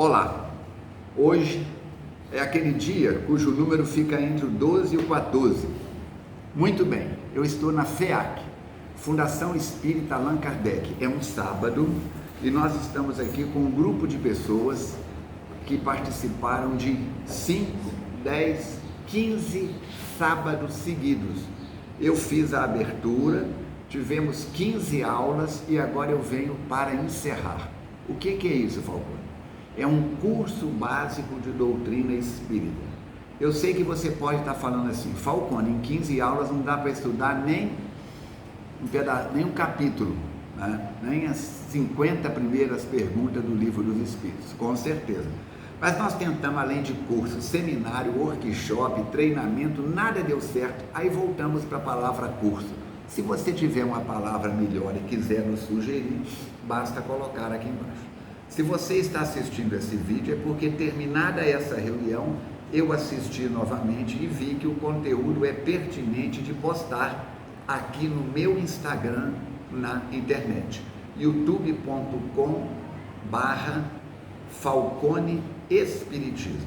Olá, hoje é aquele dia cujo número fica entre o 12 e o 14. Muito bem, eu estou na FEAC, Fundação Espírita Allan Kardec. É um sábado e nós estamos aqui com um grupo de pessoas que participaram de 5, 10, 15 sábados seguidos. Eu fiz a abertura, tivemos 15 aulas e agora eu venho para encerrar. O que é isso, Falcone? É um curso básico de doutrina espírita. Eu sei que você pode estar falando assim, Falcone, em 15 aulas não dá para estudar nem um capítulo, né? Nem as 50 primeiras perguntas do Livro dos Espíritos, com certeza. Mas nós tentamos, além de curso, seminário, workshop, treinamento, nada deu certo. Aí voltamos para a palavra curso. Se você tiver uma palavra melhor e quiser nos sugerir, basta colocar aqui embaixo. Se você está assistindo esse vídeo, é porque terminada essa reunião, eu assisti novamente e vi que o conteúdo é pertinente de postar aqui no meu Instagram, na internet, youtube.com/Falcone Espiritismo.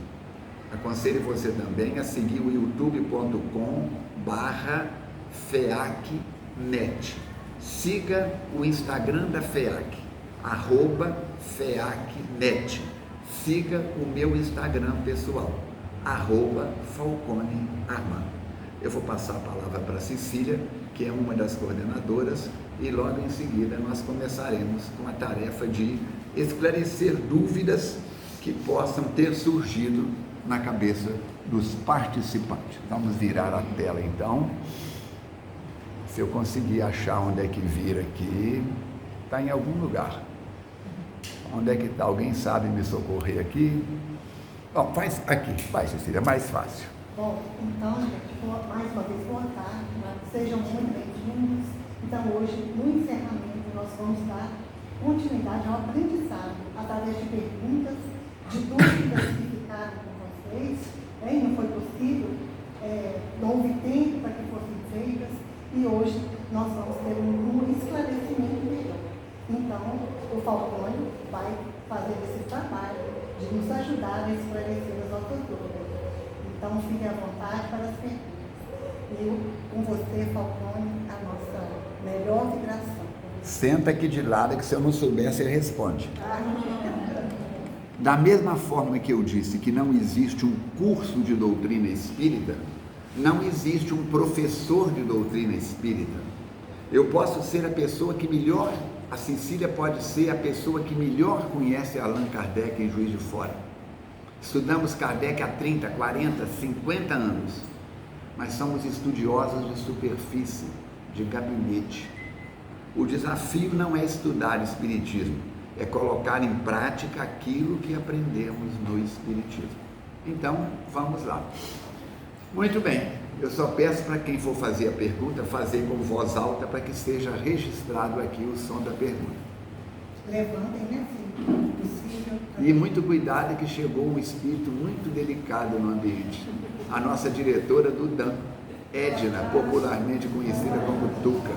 Aconselho você também a seguir o youtube.com/FEACnet. Siga o Instagram da FEAC, @FEACnet. Siga o meu Instagram pessoal, @Falcone Armando. Eu vou passar a palavra para a Cecília, que é uma das coordenadoras, e logo em seguida nós começaremos com a tarefa de esclarecer dúvidas que possam ter surgido na cabeça dos participantes. Vamos virar a tela então. Se eu conseguir achar onde é que vira aqui, está em algum lugar. Onde é que está? Alguém sabe me socorrer aqui? Bom, faz aqui, vai, Cecília, é mais fácil. Bom, então, mais uma vez, boa tarde, sejam muito bem-vindos. Então, hoje, no encerramento, nós vamos dar continuidade ao aprendizado, através de perguntas, de dúvidas que ficaram com vocês, não foi possível, não houve tempo para que fossem feitas, e hoje nós vamos ter um esclarecimento melhor. Então, o Falcone vai fazer esse trabalho de nos ajudar a esclarecer as nossas dúvidas. Então, fique à vontade para as perguntas. Eu, com você, Falcone, a nossa melhor vibração. Senta aqui de lado que se eu não souber, você responde. Da mesma forma que eu disse que não existe um curso de doutrina espírita, não existe um professor de doutrina espírita. Eu posso ser a pessoa que melhor, a Cecília pode ser a pessoa que melhor conhece Allan Kardec em Juiz de Fora. Estudamos Kardec há 30, 40, 50 anos, mas somos estudiosos de superfície, de gabinete. O desafio não é estudar Espiritismo, é colocar em prática aquilo que aprendemos no Espiritismo. Então, vamos lá. Muito bem, eu só peço para quem for fazer a pergunta, fazer com voz alta para que seja registrado aqui o som da pergunta. Levantem, né, filho? Possível. E muito cuidado que chegou um espírito muito delicado no ambiente. A nossa diretora do DAM, Edna, popularmente conhecida como Tuca.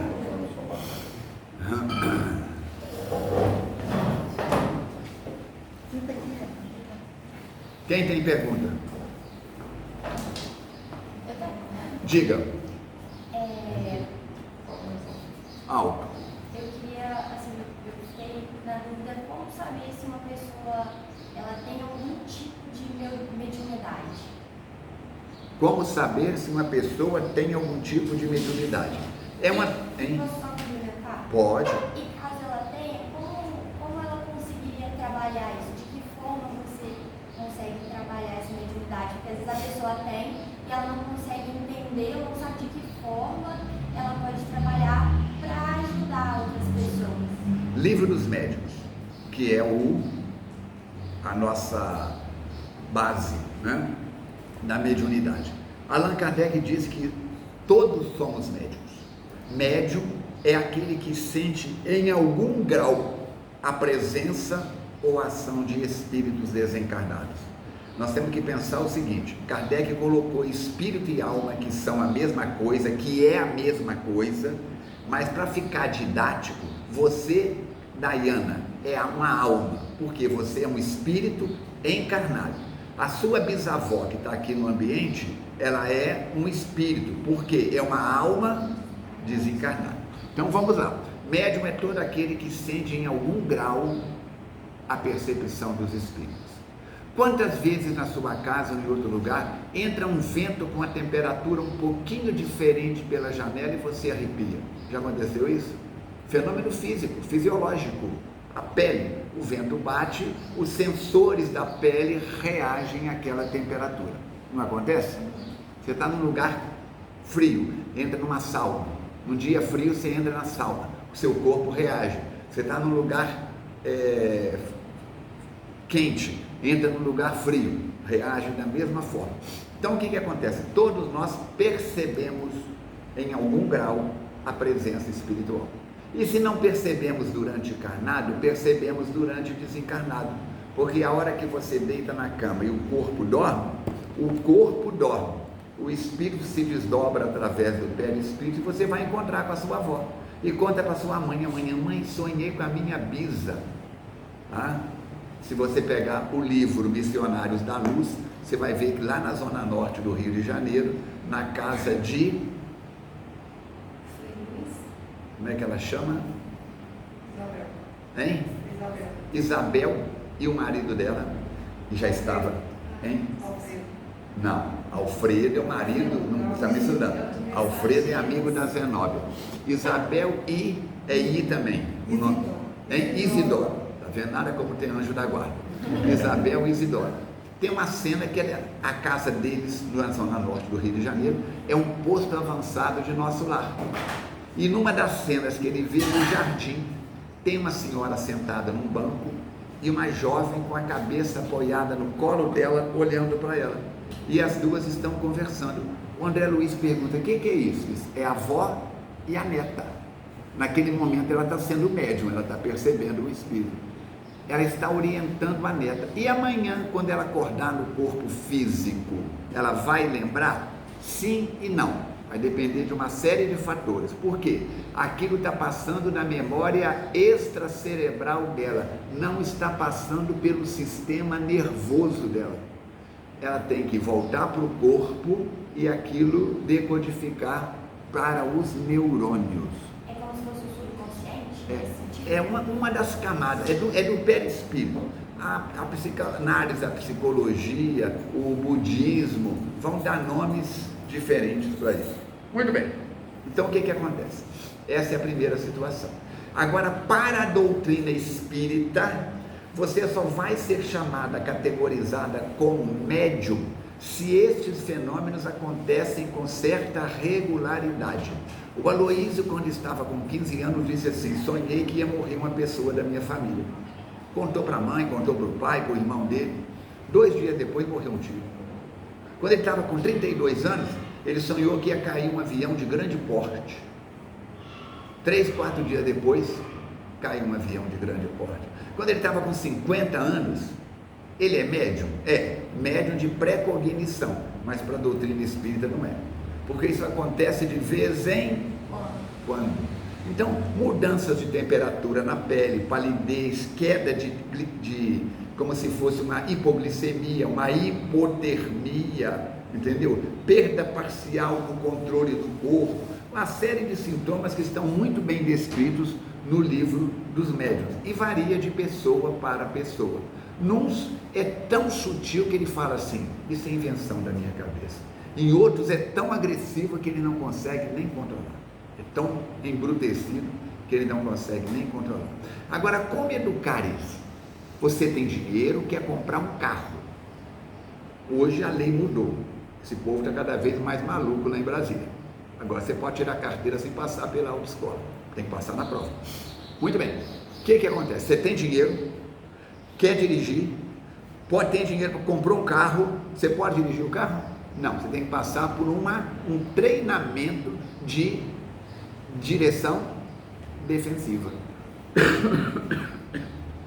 Quem tem pergunta? Diga. Alto. Eu queria, assim, eu fiquei na dúvida como saber se uma pessoa ela tem algum tipo de mediunidade. Como saber se uma pessoa tem algum tipo de mediunidade? Posso só complementar? Pode. E caso ela tenha, como ela conseguiria trabalhar isso? De que forma você consegue trabalhar essa mediunidade? Porque às vezes a pessoa tem e ela não consegue entender, ou não sabe de que forma ela pode trabalhar para ajudar outras pessoas. Livro dos Médiuns, que é a nossa base, né, da mediunidade. Allan Kardec diz que todos somos médiuns. Médium é aquele que sente em algum grau a presença ou ação de espíritos desencarnados. Nós temos que pensar o seguinte: Kardec colocou espírito e alma, que são a mesma coisa, que é a mesma coisa, mas para ficar didático, você Dayana é uma alma, porque você é um espírito encarnado. A sua bisavó que está aqui no ambiente, ela é um espírito, porque é uma alma desencarnada. Então vamos lá. Médium é todo aquele que sente em algum grau a percepção dos espíritos. Quantas vezes na sua casa ou em outro lugar entra um vento com a temperatura um pouquinho diferente pela janela e você arrepia? Já aconteceu isso? Fenômeno físico, fisiológico. A pele, o vento bate, os sensores da pele reagem àquela temperatura. Não acontece? Você está num lugar frio, entra numa sauna. Num dia frio você entra na sauna, o seu corpo reage. Você está num lugar quente, entra num lugar frio, reage da mesma forma. Então o que acontece? Todos nós percebemos em algum grau a presença espiritual. E se não percebemos durante encarnado, percebemos durante desencarnado. Porque a hora que você deita na cama e o corpo dorme, o espírito se desdobra através do perispírito e você vai encontrar com a sua avó. E conta para sua mãe amanhã: mãe, sonhei com a minha bisa. Se você pegar o livro Missionários da Luz, você vai ver que lá na zona norte do Rio de Janeiro, na casa de... como é que ela chama? Isabel. Hein? Isabel e o marido dela, que já estava... Hein? Alfredo. Não, Alfredo é o marido, não está me estudando. Alfredo é amigo da Zenóbia. Isabel e é I também. O nome é Isidoro. Está vendo? Nada como tem anjo da guarda. Isabel e Isidoro. Tem uma cena que a casa deles, na zona norte do Rio de Janeiro, é um posto avançado de nosso lar. E numa das cenas que ele vê no jardim, tem uma senhora sentada num banco e uma jovem com a cabeça apoiada no colo dela, olhando para ela. E as duas estão conversando. O André Luiz pergunta: o que é isso? É a avó e a neta. Naquele momento ela está sendo médium, ela está percebendo o espírito. Ela está orientando a neta. E amanhã, quando ela acordar no corpo físico, ela vai lembrar? Sim e não. Vai depender de uma série de fatores. Por quê? Aquilo está passando na memória extracerebral dela, não está passando pelo sistema nervoso dela. Ela tem que voltar para o corpo e aquilo decodificar para os neurônios. É como se fosse o subconsciente? É uma das camadas, é do perispírito. A psicanálise, a psicologia, o budismo vão dar nomes diferentes para isso. Muito bem. Então o que acontece? Essa é a primeira situação. Agora, para a doutrina espírita, você só vai ser chamada, categorizada como médium, se estes fenômenos acontecem com certa regularidade. O Aloísio, quando estava com 15 anos, disse assim: sonhei que ia morrer uma pessoa da minha família. Contou para a mãe, contou para o pai, para o irmão dele. 2 dias depois morreu um tio. Quando ele estava com 32 anos, ele sonhou que ia cair um avião de grande porte. 3, 4 dias depois, caiu um avião de grande porte. Quando ele estava com 50 anos, ele é médium? É, médium de pré-cognição, mas para a doutrina espírita não é. Porque isso acontece de vez em quando. Então, mudanças de temperatura na pele, palidez, queda de como se fosse uma hipoglicemia, uma hipotermia, entendeu? Perda parcial do controle do corpo, uma série de sintomas que estão muito bem descritos no livro dos médiuns e varia de pessoa para pessoa. Nuns é tão sutil que ele fala assim: isso é invenção da minha cabeça. Em outros é tão agressivo que ele não consegue nem controlar. É tão embrutecido que ele não consegue nem controlar. Agora, como educar isso? Você tem dinheiro, quer comprar um carro. Hoje a lei mudou. Esse povo está cada vez mais maluco lá em Brasília. Agora você pode tirar a carteira sem passar pela autoescola. Tem que passar na prova. Muito bem. O que acontece? Você tem dinheiro, quer dirigir, pode ter dinheiro, comprou um carro, você pode dirigir o carro? Não, você tem que passar por um treinamento de direção defensiva.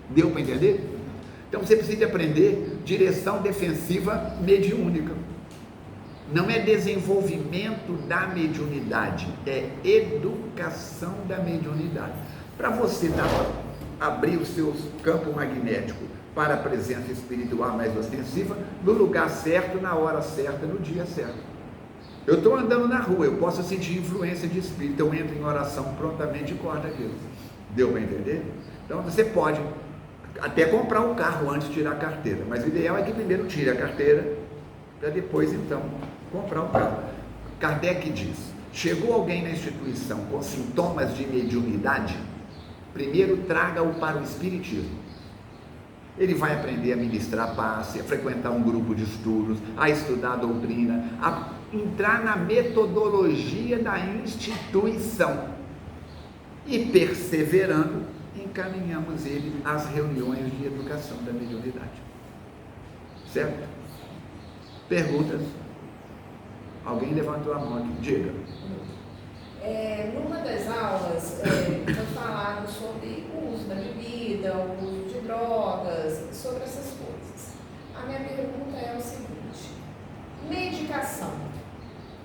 Deu para entender? Então você precisa aprender direção defensiva mediúnica. Não é desenvolvimento da mediunidade, é educação da mediunidade. Para você dar abrir o seu campo magnético para a presença espiritual mais ostensiva, no lugar certo, na hora certa, no dia certo. Eu estou andando na rua, eu posso sentir influência de espírito, eu entro em oração prontamente e corto aquilo. Deu para entender? Então você pode até comprar um carro antes de tirar a carteira, mas o ideal é que primeiro tire a carteira, para depois então comprar um carro. Kardec diz: chegou alguém na instituição com sintomas de mediunidade, primeiro traga-o para o espiritismo. Ele vai aprender a ministrar passe, a frequentar um grupo de estudos, a estudar a doutrina, a entrar na metodologia da instituição. E perseverando, encaminhamos ele às reuniões de educação da mediunidade. Certo? Perguntas? Alguém levantou a mão aqui, diga. Numa das aulas, foi falado sobre o uso da bebida, o uso de drogas, sobre essas coisas. A minha pergunta é o seguinte: medicação,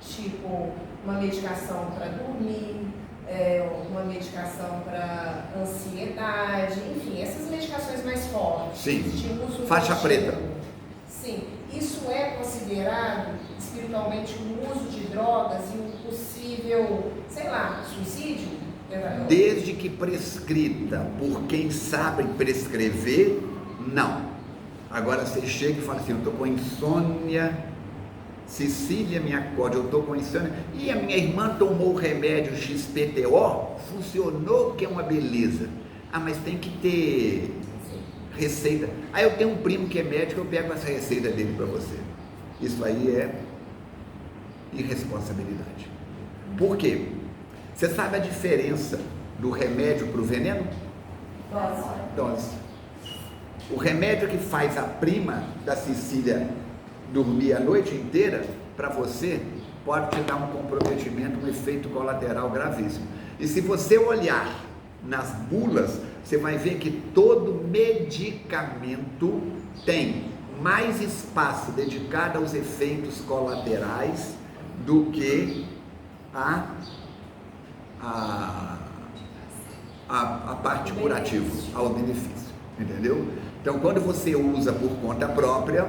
tipo uma medicação para dormir, uma medicação para ansiedade, enfim, essas medicações mais fortes. Sim, de uso faixa contínuo. preta. Sim, isso é considerado espiritualmente um uso de drogas e um possível, sei lá, suicídio? Desde que prescrita por quem sabe prescrever, não. Agora você chega e fala assim: eu estou com insônia, Cecília me acorde, eu estou com insônia, e a minha irmã tomou o remédio XPTO, funcionou, que é uma beleza. Ah, mas tem que ter receita. Ah, eu tenho um primo que é médico, eu pego essa receita dele para você. Isso aí é irresponsabilidade. Por quê? Você sabe a diferença do remédio para o veneno? Dose. O remédio que faz a prima da Cecília dormir a noite inteira, para você, pode te dar um comprometimento, um efeito colateral gravíssimo. E se você olhar nas bulas, você vai ver que todo medicamento tem mais espaço dedicado aos efeitos colaterais do que a parte curativa, ao benefício, entendeu? Então, quando você usa por conta própria,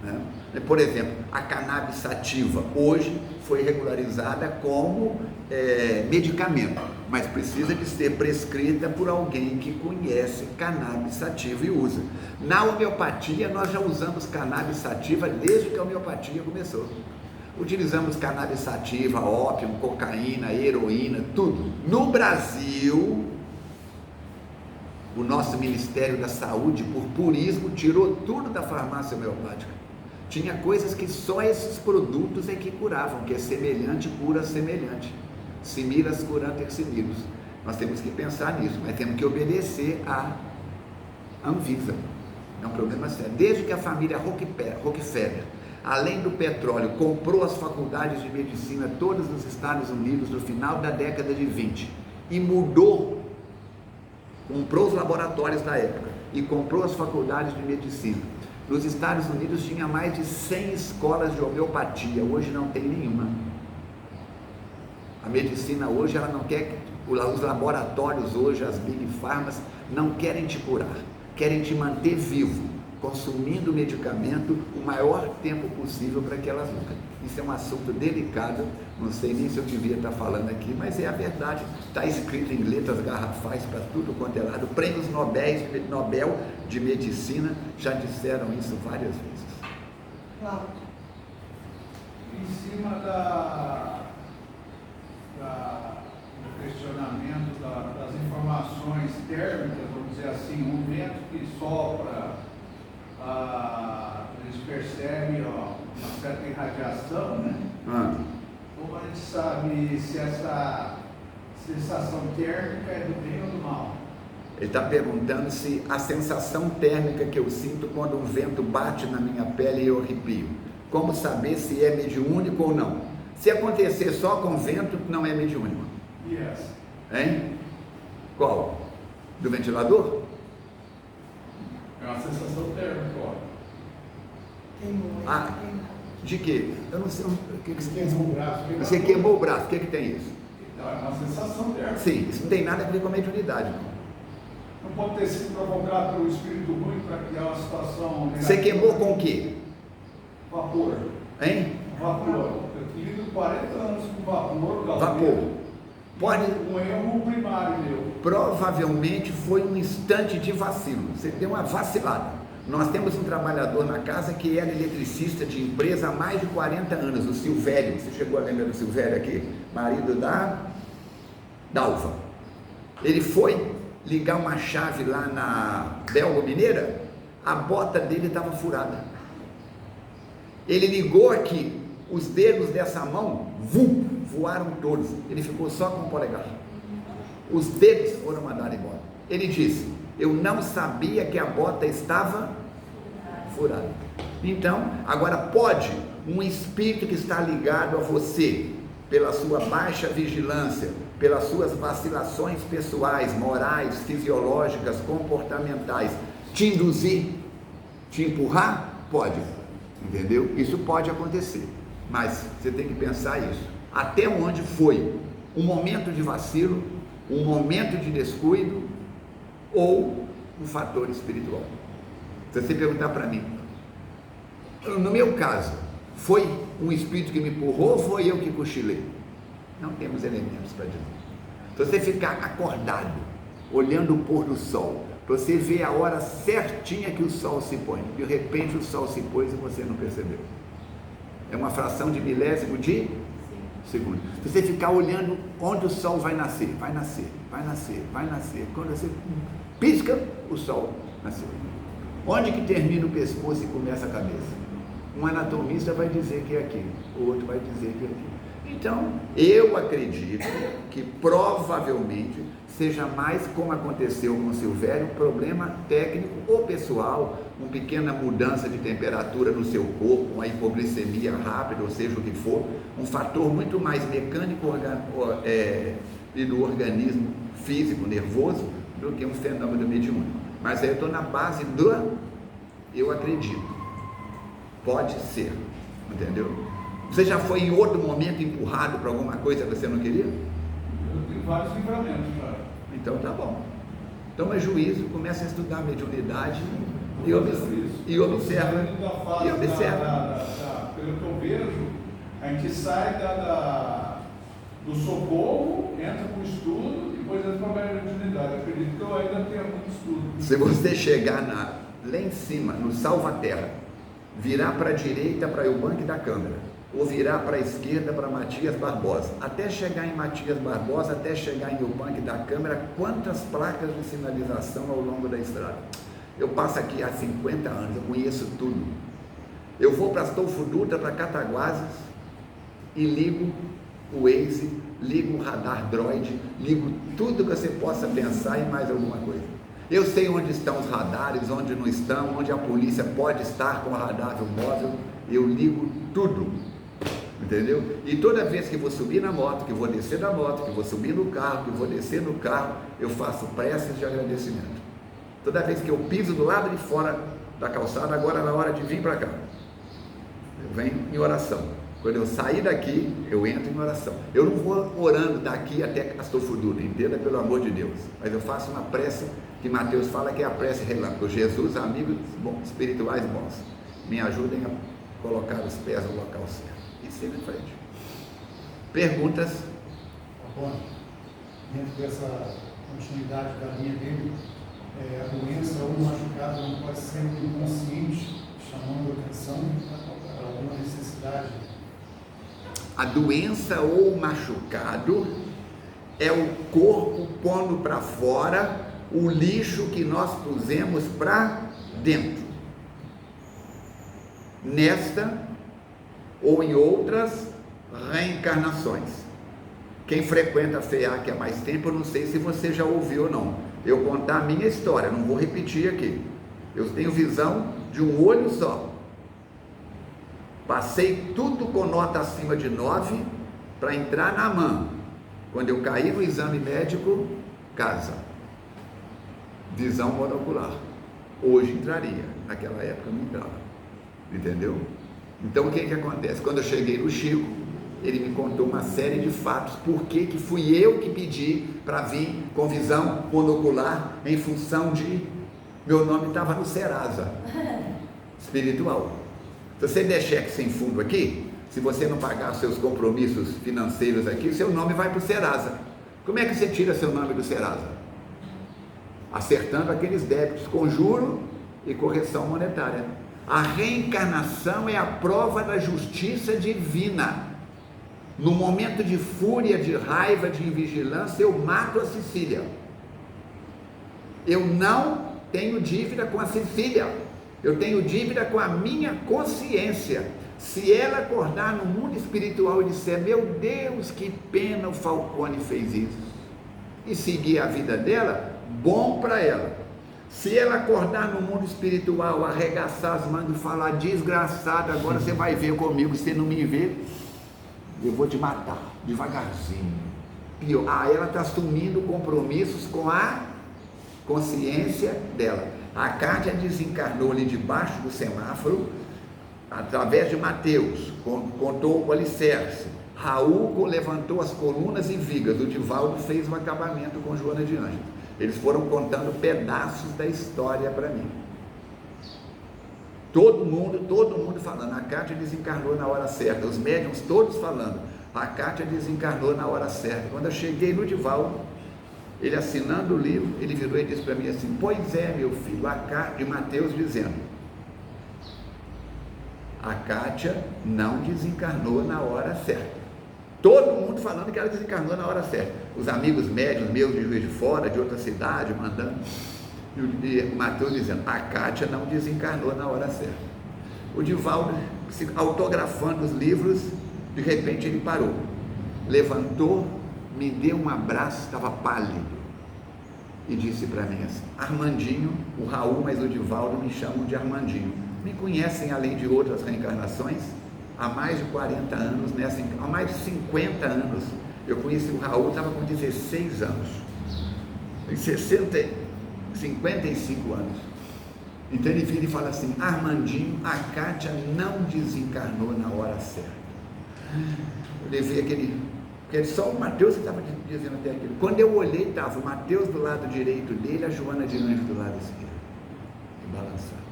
né, por exemplo, a cannabis sativa hoje foi regularizada como medicamento, mas precisa de ser prescrita por alguém que conhece cannabis sativa e usa. Na homeopatia, nós já usamos cannabis sativa desde que a homeopatia começou. Utilizamos cannabis sativa, ópio, cocaína, heroína, tudo. No Brasil, o nosso Ministério da Saúde, por purismo, tirou tudo da farmácia homeopática. Tinha coisas que só esses produtos é que curavam, que é semelhante cura semelhante. Similas curanter similos. Nós temos que pensar nisso, mas temos que obedecer à Anvisa. É um problema sério. Desde que a família Rockefeller, além do petróleo, comprou as faculdades de medicina todas nos Estados Unidos no final da década de 20 e comprou os laboratórios da época e comprou as faculdades de medicina. Nos Estados Unidos tinha mais de 100 escolas de homeopatia, hoje não tem nenhuma. A medicina hoje, ela não quer, os laboratórios hoje, as big pharmas, não querem te curar, querem te manter vivo, consumindo medicamento o maior tempo possível para que elas lucrem. Isso é um assunto delicado, não sei nem se eu devia estar falando aqui, mas é a verdade, está escrito em letras garrafais para tudo quanto é lado. Prêmios Nobel de Medicina já disseram isso várias vezes. Cláudio. Em cima do questionamento das informações térmicas, vamos dizer assim, um vento que sopra, eles percebem uma certa irradiação, né? Como a gente sabe se essa sensação térmica é do bem ou do mal? Ele está perguntando se a sensação térmica que eu sinto quando um vento bate na minha pele e eu arrepio, como saber se é mediúnico ou não? Se acontecer só com vento, não é mediúnico. Yes. Hein? Qual? Do ventilador? É uma sensação térmica, ó. Queimou. De quê? Eu não sei. O que você Queimou o braço. Você queimou o braço, o que tem isso? Então, é uma sensação térmica. Sim, isso não tem nada a ver com a mediunidade, não. Não pode ter sido provocado pelo espírito ruim para criar uma situação negativa. Você queimou com o quê? Vapor. Hein? Vapor. Eu tive 40 anos com vapor. Vapor. Pode. Um erro primário meu. Provavelmente foi um instante de vacilo. Você deu uma vacilada. Nós temos um trabalhador na casa que era eletricista de empresa há mais de 40 anos, o Silvério. Você chegou a lembrar do Silvério aqui? Marido da Dalva. Ele foi ligar uma chave lá na Belga Mineira, a bota dele estava furada. Ele ligou aqui, os dedos dessa mão voaram todos. Ele ficou só com o polegar. Os dedos foram mandados embora. Ele disse: eu não sabia que a bota estava furada. Então, agora pode um espírito que está ligado a você, pela sua baixa vigilância, pelas suas vacilações pessoais, morais, fisiológicas, comportamentais, te induzir, te empurrar? Pode, entendeu? Isso pode acontecer, mas você tem que pensar isso. Até onde foi um momento de vacilo, um momento de descuido ou um fator espiritual? Se você perguntar para mim, no meu caso, foi um espírito que me empurrou ou foi eu que cochilei? Não temos elementos para dizer. Se você ficar acordado, olhando o pôr do sol, você vê a hora certinha que o sol se põe, de repente o sol se pôs e você não percebeu. É uma fração de milésimo de segundo. Se você ficar olhando onde o sol vai nascer, vai nascer, vai nascer, vai nascer, quando você pisca, o sol nasceu. Onde que termina o pescoço e começa a cabeça? Um anatomista vai dizer que é aqui, o outro vai dizer que é aqui. Então, eu acredito que provavelmente seja mais como aconteceu com o Silvério, um problema técnico ou pessoal, uma pequena mudança de temperatura no seu corpo, uma hipoglicemia rápida, ou seja o que for, um fator muito mais mecânico e do organismo físico, nervoso, do que um fenômeno mediúnico. Mas aí eu estou na base do eu acredito. Pode ser, entendeu? Você já foi em outro momento empurrado para alguma coisa que você não queria? Eu tenho vários livramentos, cara. Então tá bom. Toma juízo, começa a estudar a mediunidade e observa. Pelo que eu vejo, a gente sai do socorro, entra para o estudo e depois entra para a mediunidade. Eu acredito que eu ainda tenho muito estudo. Se você chegar lá em cima, no Salvaterra, virar para a direita para o Banco da Câmara, ou virar para a esquerda para Matias Barbosa, até chegar em Matias Barbosa, até chegar em Eubank da Câmara, quantas placas de sinalização ao longo da estrada? Eu passo aqui há 50 anos, eu conheço tudo. Eu vou para Astolfo Dutra, para Cataguases, e ligo o Waze, ligo o radar Droid, ligo tudo que você possa pensar e mais alguma coisa. Eu sei onde estão os radares, onde não estão, onde a polícia pode estar com o radar móvel, eu ligo tudo. Entendeu? E toda vez que vou subir na moto, que vou descer da moto, que vou subir no carro, que vou descer no carro, eu faço preces de agradecimento. Toda vez que eu piso do lado de fora da calçada, agora na hora de vir para cá, eu venho em oração. Quando eu sair daqui, eu entro em oração. Eu não vou orando daqui até Astolfo Dutra, entenda, pelo amor de Deus. Mas eu faço uma prece que Mateus fala que é a prece relâmpago. Jesus, amigos bons, espirituais bons, me ajudem a colocar os pés no local certo. E siga em frente. Perguntas? Bom, dentro dessa continuidade da linha dele, a doença ou o machucado não pode ser um inconsciente, chamando atenção para alguma necessidade. A doença ou o machucado é o corpo pondo para fora o lixo que nós pusemos para dentro. Nesta ou em outras reencarnações. Quem frequenta a FEAC há mais tempo, eu não sei se você já ouviu ou não. Eu contar a minha história, não vou repetir aqui. Eu tenho visão de um olho só. Passei tudo com nota acima de 9 para entrar na mão. Quando eu caí no exame médico, casa. Visão monocular. Hoje entraria, naquela época não entrava. Entendeu? Então o que acontece? Quando eu cheguei no Chico, ele me contou uma série de fatos, porque que fui eu que pedi para vir com visão monocular, em função de meu nome estava no Serasa espiritual. Se você der cheque sem fundo aqui, se você não pagar seus compromissos financeiros aqui, seu nome vai para o Serasa. Como é que você tira seu nome do Serasa? Acertando aqueles débitos com juro e correção monetária. A reencarnação é a prova da justiça divina. No momento de fúria, de raiva, de invigilância, eu mato a Cecília. Eu não tenho dívida com a Cecília, eu tenho dívida com a minha consciência. Se ela acordar no mundo espiritual e disser, meu Deus, que pena o Falcone fez isso, e seguir a vida dela, bom para ela. Se ela acordar no mundo espiritual, arregaçar as mãos e falar, desgraçado, agora você vai ver comigo, se você não me ver, eu vou te matar, devagarzinho. Ela está assumindo compromissos com a consciência dela. A Kátia desencarnou ali debaixo do semáforo, através de Mateus, contou o alicerce. Raul levantou as colunas e vigas. O Divaldo fez um acabamento com Joana de Ângeles. Eles foram contando pedaços da história para mim. Todo mundo falando, a Kátia desencarnou na hora certa. Os médiuns todos falando, a Kátia desencarnou na hora certa. Quando eu cheguei no Divaldo, ele assinando o livro, ele virou e disse para mim assim, pois é, meu filho, a carta de Mateus dizendo, a Kátia não desencarnou na hora certa. Todo mundo falando que ela desencarnou na hora certa. Os amigos médios meus de Juiz de Fora, de outra cidade, mandando, e o Mateus dizendo, a Kátia não desencarnou na hora certa. O Divaldo, autografando os livros, de repente ele parou, levantou, me deu um abraço, estava pálido, e disse para mim assim, Armandinho, o Raul, mas o Divaldo me chamam de Armandinho, me conhecem além de outras reencarnações, há mais de 40 anos, há mais de 50 anos, eu conheci o Raul, estava com 16 anos, em 55 anos, então ele vira e fala assim, Armandinho, a Kátia não desencarnou na hora certa. Eu levei aquele, porque só o Mateus estava dizendo até aquilo, quando eu olhei, estava o Mateus do lado direito dele, a Joana de Ângeles do lado esquerdo, e balançava.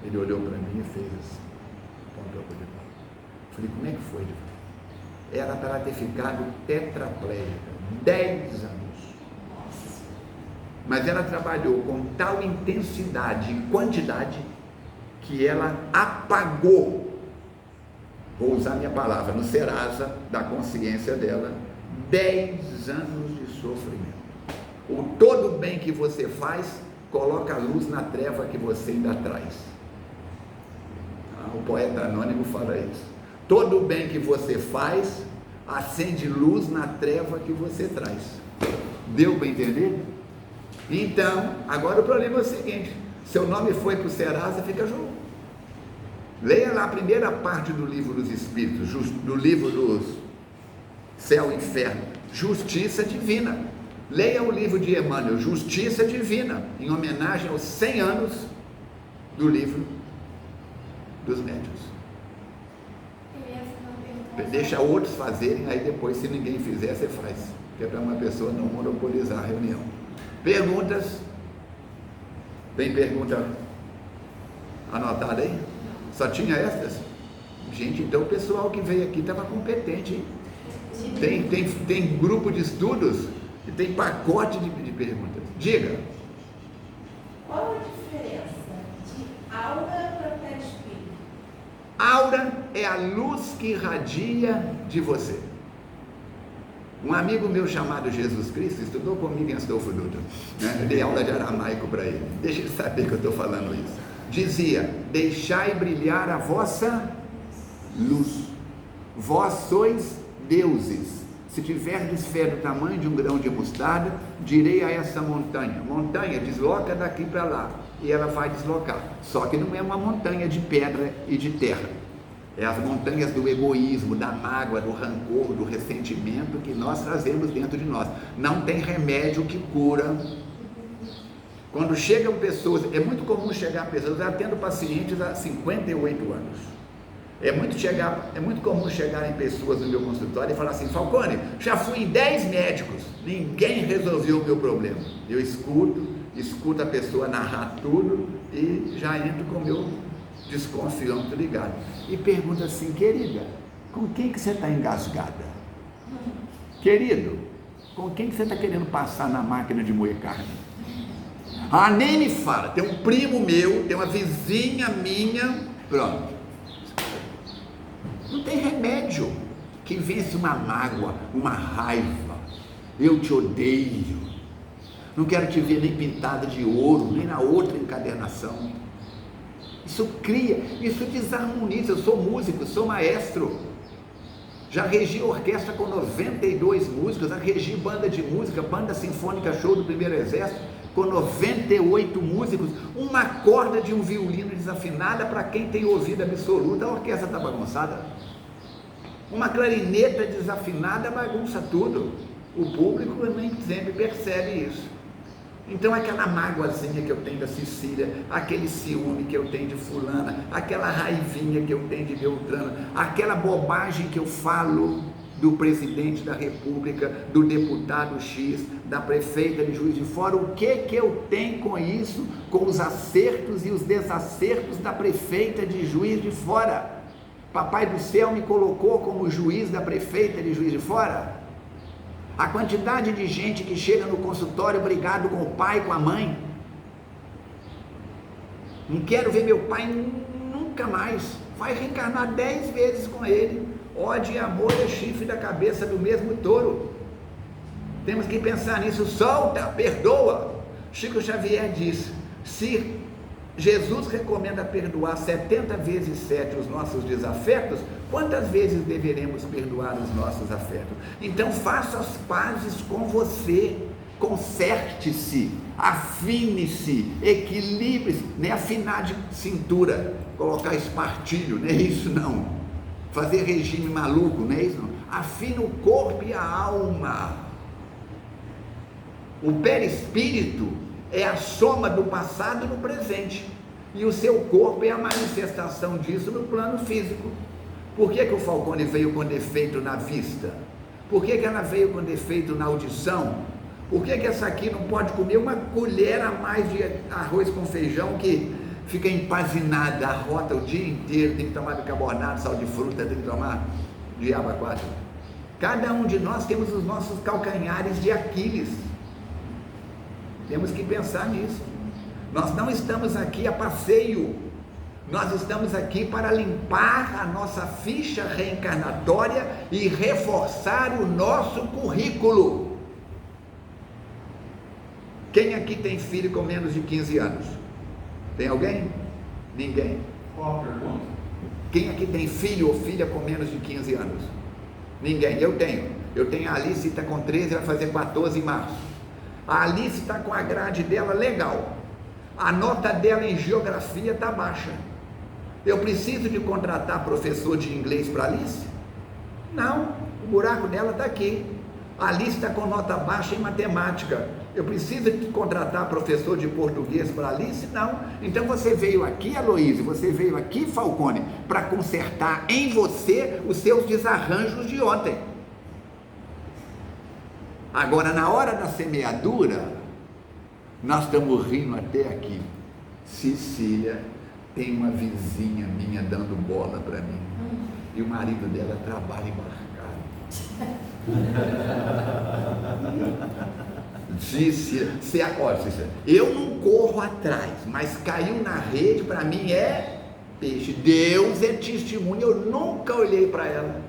Ele olhou para mim e fez assim, apontou para o Divaldo. Falei, como é que foi, Divaldo? Era para ela ter ficado tetraplégica, 10 anos. Mas ela trabalhou com tal intensidade e quantidade que ela apagou, vou usar minha palavra, no Serasa da consciência dela, 10 anos de sofrimento. O todo bem que você faz, coloca a luz na treva que você ainda traz. O poeta anônimo fala isso. Todo o bem que você faz, acende luz na treva que você traz. Deu para entender? Então, agora o problema é o seguinte, seu nome foi para o Serasa, fica junto. Leia lá a primeira parte do livro dos Espíritos, do livro dos Céu e Inferno, Justiça Divina. Leia o livro de Emmanuel, Justiça Divina, em homenagem aos 100 anos do livro dos médiuns. Deixa outros fazerem, aí depois, se ninguém fizer, você faz, que é para uma pessoa não monopolizar a reunião. Perguntas? Tem pergunta anotada aí? Só tinha estas? Gente, então o pessoal que veio aqui estava competente, hein? Tem grupo de estudos e tem pacote de perguntas. Diga. Qual a diferença de aura para perispírito? Aura é a luz que irradia de você. Um amigo meu chamado Jesus Cristo estudou comigo em Astolfo Dutra, né? Eu dei aula de aramaico para ele, deixa ele saber que eu estou falando isso. Dizia, deixai brilhar a vossa luz, vós sois deuses, se tiverdes fé do tamanho de um grão de mostarda, direi a essa montanha, desloca daqui para lá, e ela vai deslocar, só que não é uma montanha de pedra e de terra, é as montanhas do egoísmo, da mágoa, do rancor, do ressentimento que nós trazemos dentro de nós. Não tem remédio que cura. Quando chegam pessoas, é muito comum chegar pessoas, eu atendo pacientes há 58 anos, É muito comum chegarem pessoas no meu consultório e falar assim: Falcone, já fui em 10 médicos, ninguém resolveu o meu problema. Eu escuto a pessoa narrar tudo e já entro com o meu desconfianço ligado. E pergunta assim: querida, com quem que você está engasgada? Querido, com quem que você está querendo passar na máquina de moer carne? Ah, nem me fala, tem um primo meu, tem uma vizinha minha, pronto. Não tem remédio que vence uma mágoa, uma raiva. Eu te odeio, não quero te ver nem pintada de ouro, nem na outra encadernação. Isso cria, isso desarmoniza. Eu sou músico, sou maestro, já regi orquestra com 92 músicos, já regi banda de música, banda sinfônica show do Primeiro Exército, com 98 músicos, uma corda de um violino desafinada, para quem tem ouvido absoluto, a orquestra está bagunçada. Uma clarineta desafinada bagunça tudo. O público nem sempre percebe isso. Então aquela mágoazinha que eu tenho da Cecília, aquele ciúme que eu tenho de fulana, aquela raivinha que eu tenho de Beltrano, aquela bobagem que eu falo do presidente da República, do deputado X, da prefeita de Juiz de Fora, o que eu tenho com isso, com os acertos e os desacertos da prefeita de Juiz de Fora? Papai do céu me colocou como juiz da prefeita de Juiz de Fora? A quantidade de gente que chega no consultório brigado com o pai, com a mãe. Não quero ver meu pai nunca mais. Vai reencarnar 10 vezes com ele. Ódio e amor é chifre da cabeça do mesmo touro. Temos que pensar nisso. Solta, perdoa. Chico Xavier diz: se Jesus recomenda perdoar 70 vezes 7 os nossos desafetos, quantas vezes deveremos perdoar os nossos afetos? Então faça as pazes com você, conserte-se, afine-se, equilibre-se, não é afinar de cintura, colocar espartilho, não é isso não, fazer regime maluco, não é isso não, afina o corpo e a alma. O perispírito é a soma do passado no presente, e o seu corpo é a manifestação disso no plano físico. Por que o Falcone veio com defeito na vista? Por que ela veio com defeito na audição? Por que essa aqui não pode comer uma colher a mais de arroz com feijão, que fica empazinada, arrota o dia inteiro, tem que tomar bicarbonato, sal de fruta, tem que tomar diabo 4. Cada um de nós temos os nossos calcanhares de Aquiles. Temos que pensar nisso. Nós não estamos aqui a passeio, nós estamos aqui para limpar a nossa ficha reencarnatória e reforçar o nosso currículo. Quem aqui tem filho com menos de 15 anos? Tem alguém? Ninguém. Qual a pergunta? Quem aqui tem filho ou filha com menos de 15 anos? Ninguém. Eu tenho a Alice, está com 13, vai fazer 14 em março. A Alice está com a grade dela legal, a nota dela em geografia está baixa. Eu preciso de contratar professor de inglês para a Alice? Não, o buraco dela está aqui. A Alice está com nota baixa em matemática. Eu preciso de contratar professor de português para a Alice? Não. Então você veio aqui, Aloísio, você veio aqui, Falcone, para consertar em você os seus desarranjos de ontem. Agora, na hora da semeadura, nós estamos rindo até aqui. Cecília tem uma vizinha minha dando bola para mim, e o marido dela trabalha embarcado. Cecília, eu não corro atrás, mas caiu na rede, para mim é peixe. Deus é testemunha, eu nunca olhei para ela.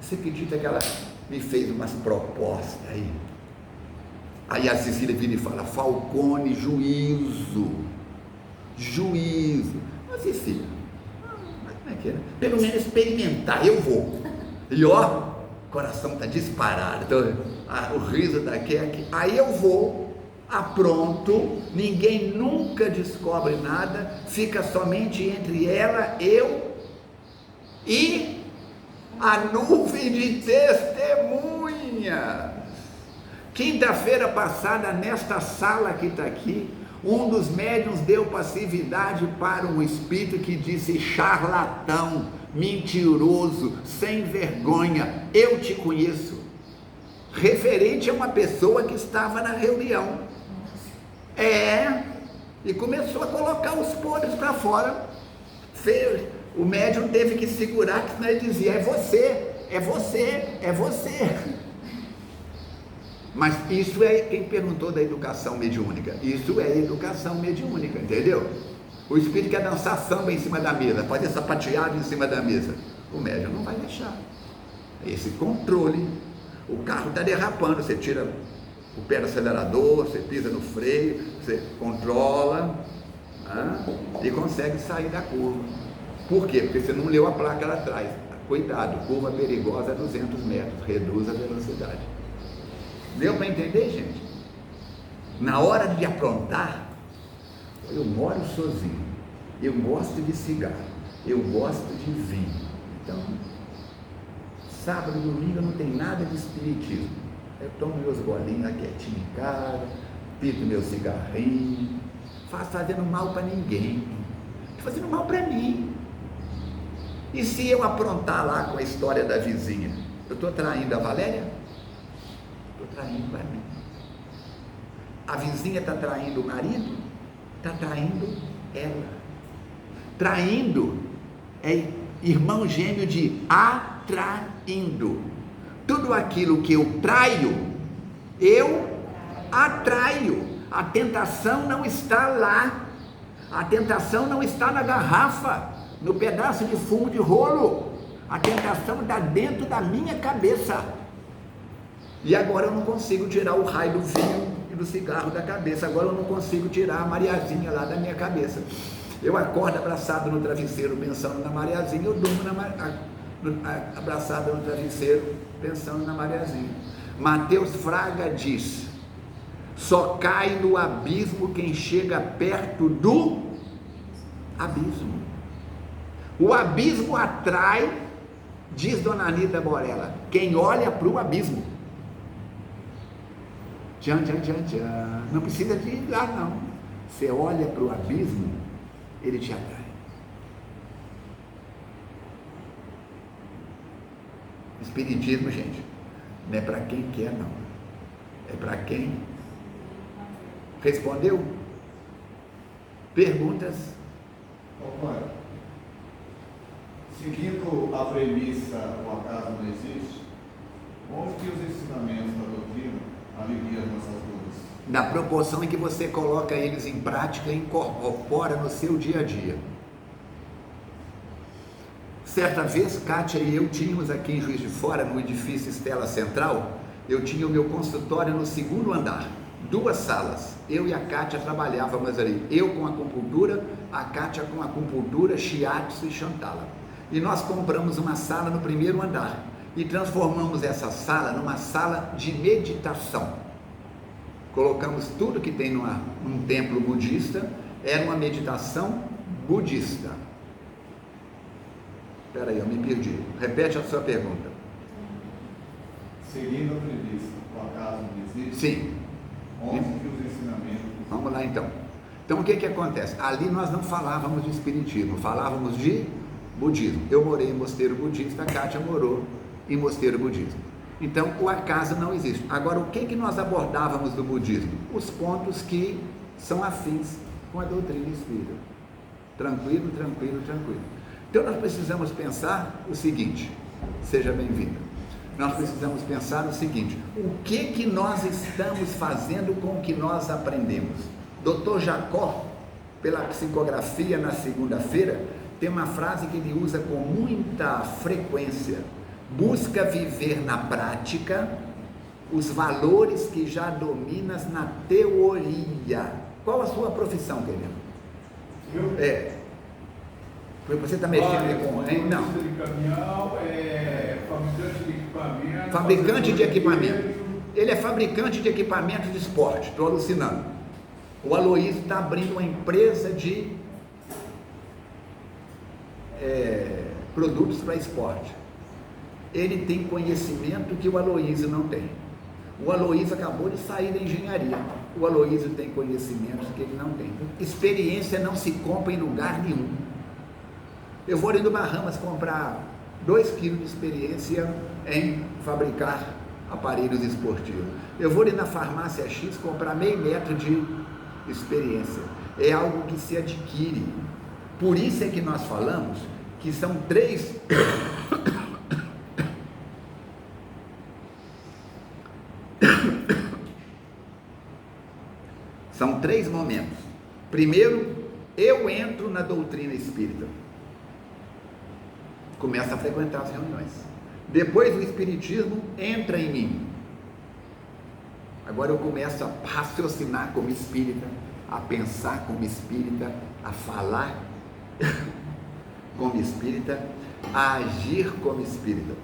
Você acredita que ela me fez umas propostas aí? Aí a Cecília vira e fala: Falcone, juízo. Mas Cecília, mas como é que é? Pelo menos experimentar, eu vou. E ó, o coração está disparado, então, o riso daqui é aqui. Aí eu vou, apronto, ninguém nunca descobre nada, fica somente entre ela, eu e a nuvem de testemunha. Quinta-feira passada, nesta sala que está aqui, Um dos médiuns deu passividade para um espírito que disse: charlatão, mentiroso, sem vergonha, eu te conheço. Referente a uma pessoa que estava na reunião. E começou a colocar os podres para fora. O médium teve que segurar, que senão ele dizia: é você, é você, é você. Mas isso é, quem perguntou da educação mediúnica, isso é educação mediúnica, entendeu? O espírito quer dançar samba em cima da mesa, fazer sapateado em cima da mesa, o médium não vai deixar. Esse controle, o carro está derrapando, você tira o pé do acelerador, você pisa no freio, você controla, e consegue sair da curva. Por quê? Porque você não leu a placa lá atrás. Cuidado, curva perigosa a 200 metros, reduz a velocidade. Deu para entender, gente? Na hora de aprontar, eu moro sozinho, eu gosto de cigarro, eu gosto de vinho. Então, sábado e domingo não tem nada de espiritismo. Eu tomo meus golinhos quietinho em casa, pito meu cigarrinho, fazendo mal para ninguém, fazendo mal para mim. E se eu aprontar lá com a história da vizinha, eu estou traindo a Valéria? Estou traindo a mim. A vizinha está traindo o marido? Está traindo ela. Traindo é irmão gêmeo de atraindo. Tudo aquilo que eu traio, eu atraio. A tentação não está lá. A tentação não está na garrafa, no pedaço de fumo de rolo. A tentação está dentro da minha cabeça. E agora eu não consigo tirar o raio do vinho e do cigarro da cabeça. Agora eu não consigo tirar a Mariazinha lá da minha cabeça. Eu acordo abraçado no travesseiro pensando na Mariazinha, eu durmo abraçado no travesseiro pensando na Mariazinha. Mateus Fraga diz: só cai no abismo quem chega perto do abismo. O abismo atrai, diz Dona Anita Borella, quem olha para o abismo. Tchan, tchan, tchan, tchan. Não precisa de ir lá, não. Você olha para o abismo, ele te atrai. Espiritismo, gente, não é para quem quer, não. É para quem respondeu. Perguntas? Pai, seguindo a premissa o acaso não existe, onde que os ensinamentos da doutrina aliviam as nossas dúvidas? Na proporção em que você coloca eles em prática e incorpora no seu dia a dia. Certa vez, Kátia e eu tínhamos aqui em Juiz de Fora, no edifício Estela Central, eu tinha o meu consultório no 2º andar, 2 salas. Eu e a Kátia trabalhávamos ali, eu com acupuntura, a Kátia com acupuntura, shiatsu e Shantala. E nós compramos uma sala no 1º andar e transformamos essa sala numa sala de meditação. Colocamos tudo que tem num templo budista, era uma meditação budista. Espera aí, eu me perdi. Repete a sua pergunta. Seguindo a premissa, o acaso não existe? Sim. Onde que os ensinamentos... Vamos lá então. Então o que acontece? Ali nós não falávamos de espiritismo, falávamos de budismo. Eu morei em mosteiro budista, a Kátia morou em mosteiro budista. Então o acaso não existe. Agora, o que nós abordávamos do budismo? Os pontos que são afins com a doutrina espírita. Tranquilo, tranquilo, tranquilo. Então nós precisamos pensar o seguinte, seja bem-vindo. Nós precisamos pensar o seguinte: o que nós estamos fazendo com o que nós aprendemos? Dr. Jacó, pela psicografia na segunda-feira, tem uma frase que ele usa com muita frequência: busca viver na prática os valores que já dominas na teoria. Qual a sua profissão, querido? Eu? Você está mexendo com... Não. De caminhão, fabricante de equipamento. Fabricante de equipamento. Ele é fabricante de equipamento de esporte. Estou alucinando. O Aloysio está abrindo uma empresa de produtos para esporte. Ele tem conhecimento que o Aloysio não tem. O Aloysio acabou de sair da engenharia. O Aloísio tem conhecimentos que ele não tem. Experiência não se compra em lugar nenhum. Eu vou ali no Bahamas comprar 2 quilos de experiência em fabricar aparelhos esportivos. Eu vou ali na farmácia X comprar meio metro de experiência. É algo que se adquire. Por isso é que nós falamos que são 3... São 3 momentos. Primeiro, eu entro na doutrina espírita. Começo a frequentar as reuniões. Depois o espiritismo entra em mim. Agora eu começo a raciocinar como espírita, a pensar como espírita, a falar como espírita, a agir como espírita.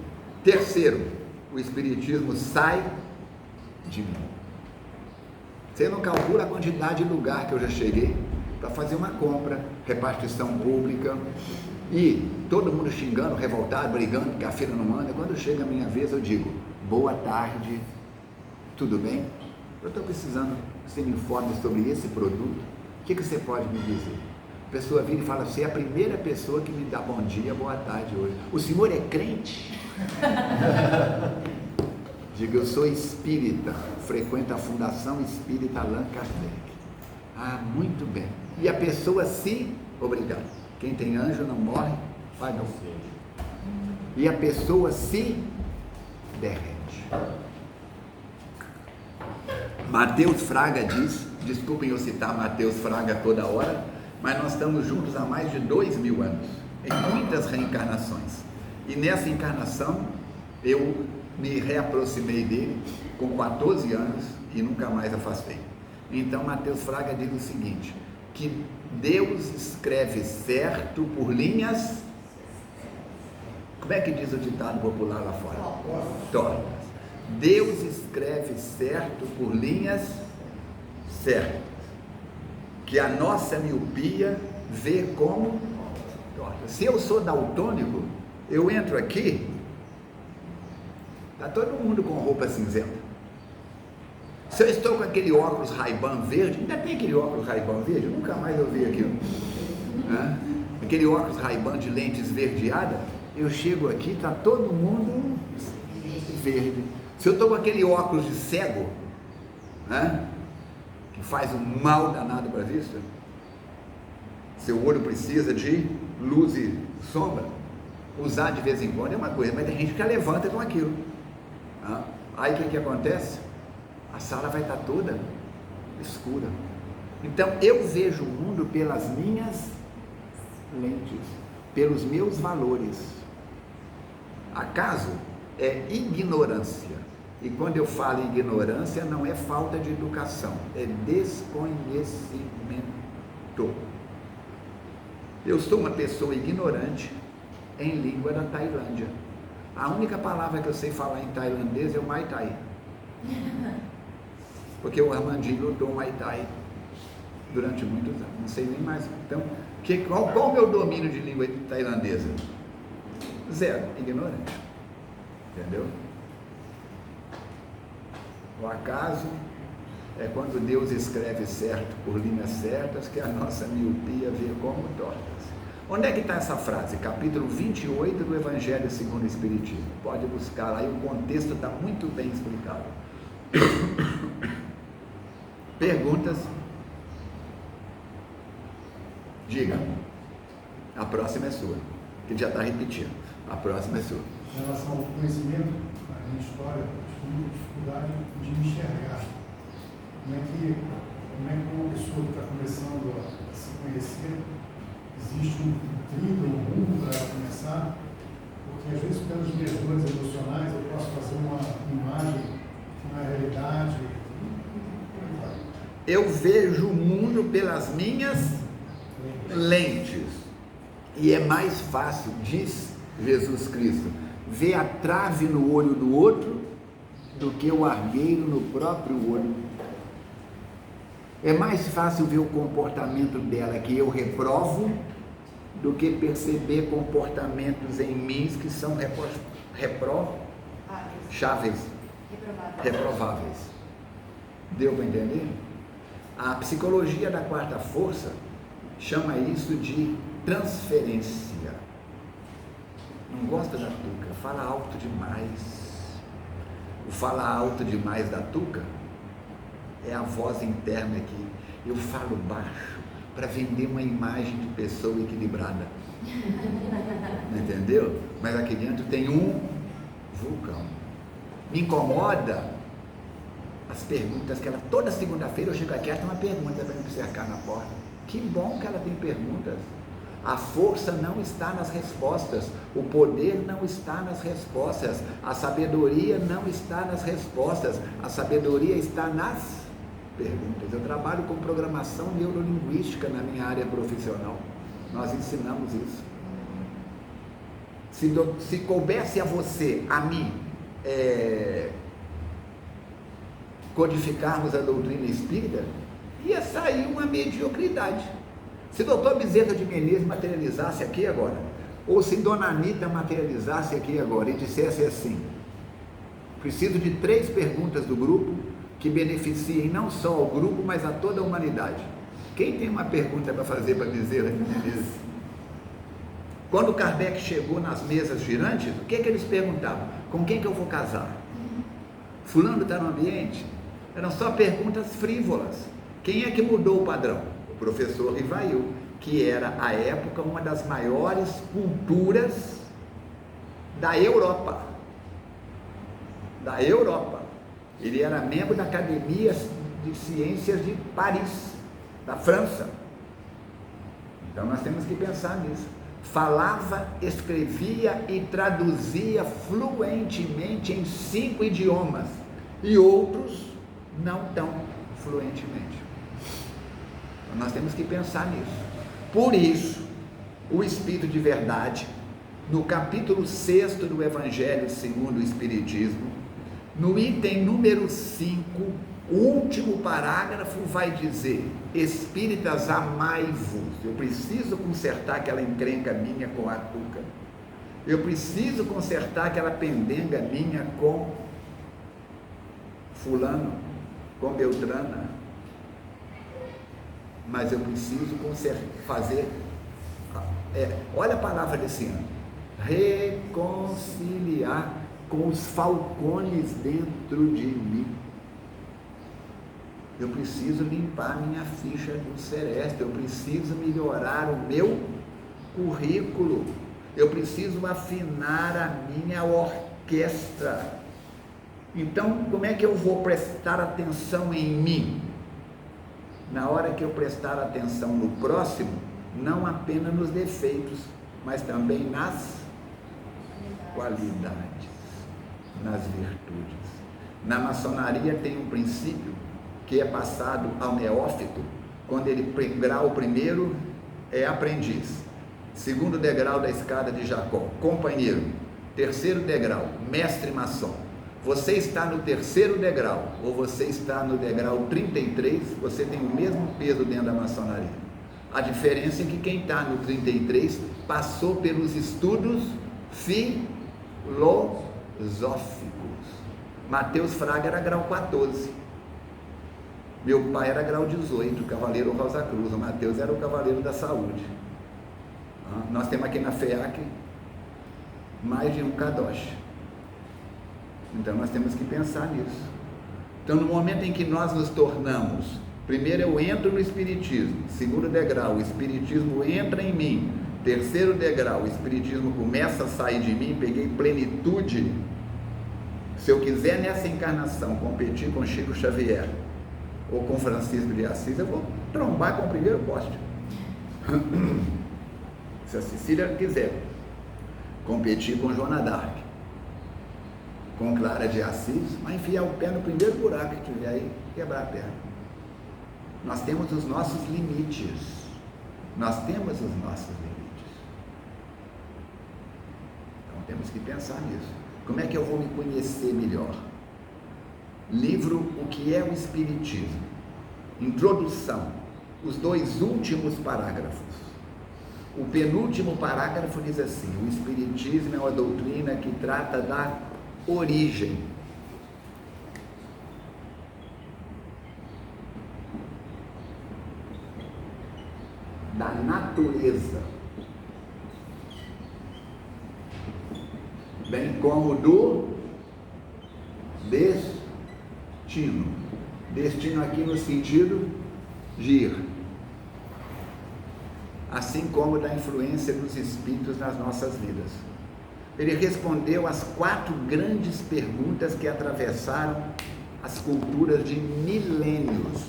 Terceiro, o espiritismo sai de mim. Você não calcula a quantidade de lugar que eu já cheguei para fazer uma compra, repartição pública, e todo mundo xingando, revoltado, brigando, porque a feira não anda. Quando chega a minha vez, eu digo: boa tarde, tudo bem? Eu estou precisando que você me informe sobre esse produto. O que você pode me dizer? A pessoa vira e fala: você é a primeira pessoa que me dá bom dia, boa tarde hoje. O senhor é crente? Diga: eu sou espírita, frequento a Fundação Espírita Allan Kardec. Ah, muito bem. E a pessoa obrigado. Quem tem anjo não morre, vai não. E a pessoa se derrete. Mateus Fraga diz, desculpem eu citar Mateus Fraga toda hora, mas nós estamos juntos há mais de 2000 anos, em muitas reencarnações. E nessa encarnação, eu me reaproximei dele com 14 anos e nunca mais afastei. Então Mateus Fraga diz o seguinte, que Deus escreve certo por linhas, como é que diz o ditado popular lá fora? Tortas. Deus escreve certo por linhas certas, que a nossa miopia vê como tortas. Se eu sou daltônico, eu entro aqui, está todo mundo com roupa cinzenta. Se eu estou com aquele óculos Ray-Ban verde, ainda tem aquele óculos Ray-Ban verde? Eu nunca mais ouvi aquilo. Aquele óculos Ray-Ban de lente esverdeada, eu chego aqui, está todo mundo verde. Se eu estou com aquele óculos de cego, que faz um mal danado para a vista, seu olho precisa de luz e sombra, usar de vez em quando é uma coisa, mas tem gente que já levanta com aquilo. Aí o que acontece? A sala vai estar toda escura. Então eu vejo o mundo pelas minhas lentes, pelos meus valores. Acaso é ignorância. E quando eu falo ignorância, não é falta de educação, é desconhecimento. Eu sou uma pessoa ignorante em língua da Tailândia. A única palavra que eu sei falar em tailandês é o Muay Thai. Porque o Armandinho lutou Muay Thai durante muitos anos, não sei nem mais. Então, qual o meu domínio de língua tailandesa? 0, ignorante. Entendeu? O acaso é quando Deus escreve certo por linhas certas, que a nossa miopia vê como tortas. Onde é que está essa frase? Capítulo 28 do Evangelho segundo o Espiritismo. Pode buscar lá, e o contexto está muito bem explicado. Perguntas? Diga. A próxima é sua, que já está repetindo. A próxima é sua. Em relação ao conhecimento, a minha história, eu tive muita dificuldade de me enxergar. Como é que uma pessoa que está começando a se conhecer, existe um trilho, um rumo para ela começar? Porque às vezes, pelas minhas dores emocionais, eu posso fazer uma imagem que não é realidade. Eu vejo o mundo pelas minhas lentes. E é mais fácil, diz Jesus Cristo, ver a trave no olho do outro do que o argueiro no próprio olho. É mais fácil ver o comportamento dela que eu reprovo do que perceber comportamentos em mim que são reprováveis. Deu para entender? A psicologia da quarta força chama isso de transferência. Não gosta da Tuca, fala alto demais. O fala alto demais da Tuca é a voz interna que eu falo baixo para vender uma imagem de pessoa equilibrada. Entendeu? Mas aqui dentro tem um vulcão. Me incomoda as perguntas que ela, toda segunda-feira eu chego aqui, ela tem uma pergunta para me cercar na porta. Que bom que ela tem perguntas. A força não está nas respostas, o poder não está nas respostas, a sabedoria não está nas respostas, a sabedoria está nas perguntas. Eu trabalho com programação neurolinguística na minha área profissional, nós ensinamos isso. Se coubesse a você, a mim, codificarmos a doutrina espírita, ia sair uma mediocridade. Se doutor Bezerra de Menezes materializasse aqui agora, ou se dona Anitta materializasse aqui agora e dissesse assim: preciso de 3 perguntas do grupo que beneficiem não só ao grupo, mas a toda a humanidade. Quem tem uma pergunta para fazer para Bezerra de Menezes? Quando Kardec chegou nas mesas girantes, o que eles perguntavam? Com quem que eu vou casar? Fulano está no ambiente? Eram só perguntas frívolas. Quem é que mudou o padrão? O professor Rivail, que era, à época, uma das maiores culturas da Europa. Da Europa. Ele era membro da Academia de Ciências de Paris, da França. Então nós temos que pensar nisso. Falava, escrevia e traduzia fluentemente em 5 idiomas, e outros não tão fluentemente. Nós temos que pensar nisso. Por isso, o Espírito de Verdade, no capítulo 6 do Evangelho segundo o Espiritismo, no item número 5, o último parágrafo vai dizer: espíritas, amai-vos. Eu preciso consertar aquela encrenca minha com a Tuca. Eu preciso consertar aquela pendenga minha com fulano, com Beltrana. Mas eu preciso fazer, olha a palavra desse ano, reconciliar com os falcones dentro de mim. Eu preciso limpar minha ficha do Sereste, eu preciso melhorar o meu currículo, eu preciso afinar a minha orquestra. Então, como é que eu vou prestar atenção em mim? Na hora que eu prestar atenção no próximo, não apenas nos defeitos, mas também nas qualidades, nas virtudes. Na maçonaria tem um princípio que é passado ao neófito, quando ele, grau primeiro, é aprendiz, segundo degrau da escada de Jacó, companheiro, terceiro degrau, mestre maçom. Você está no terceiro degrau, ou você está no degrau 33, você tem o mesmo peso dentro da maçonaria. A diferença é que quem está no 33 passou pelos estudos filosóficos. Mateus Fraga era grau 14. Meu pai era grau 18, o cavaleiro Rosa Cruz. O Mateus era o cavaleiro da saúde. Nós temos aqui na FEAC mais de um Kadosh. Então nós temos que pensar nisso. Então, no momento em que nós nos tornamos, primeiro eu entro no Espiritismo, segundo degrau, o Espiritismo entra em mim, terceiro degrau, o Espiritismo começa a sair de mim, peguei plenitude. Se eu quiser nessa encarnação competir com Chico Xavier ou com Francisco de Assis, eu vou trombar com o primeiro poste. Se a Cecília quiser competir com Joana d'Arc, com Clara de Assis, vai enfiar o pé no primeiro buraco que tiver aí, quebrar a perna. Nós temos os nossos limites. Nós temos os nossos limites. Então temos que pensar nisso. Como é que eu vou me conhecer melhor? Livro O que é o Espiritismo. Introdução. Os 2 últimos parágrafos. O penúltimo parágrafo diz assim: o Espiritismo é uma doutrina que trata da origem. da natureza, bem como do destino. Destino aqui no sentido de ir, assim como da influência dos espíritos nas nossas vidas. Ele respondeu às 4 grandes perguntas que atravessaram as culturas de milênios.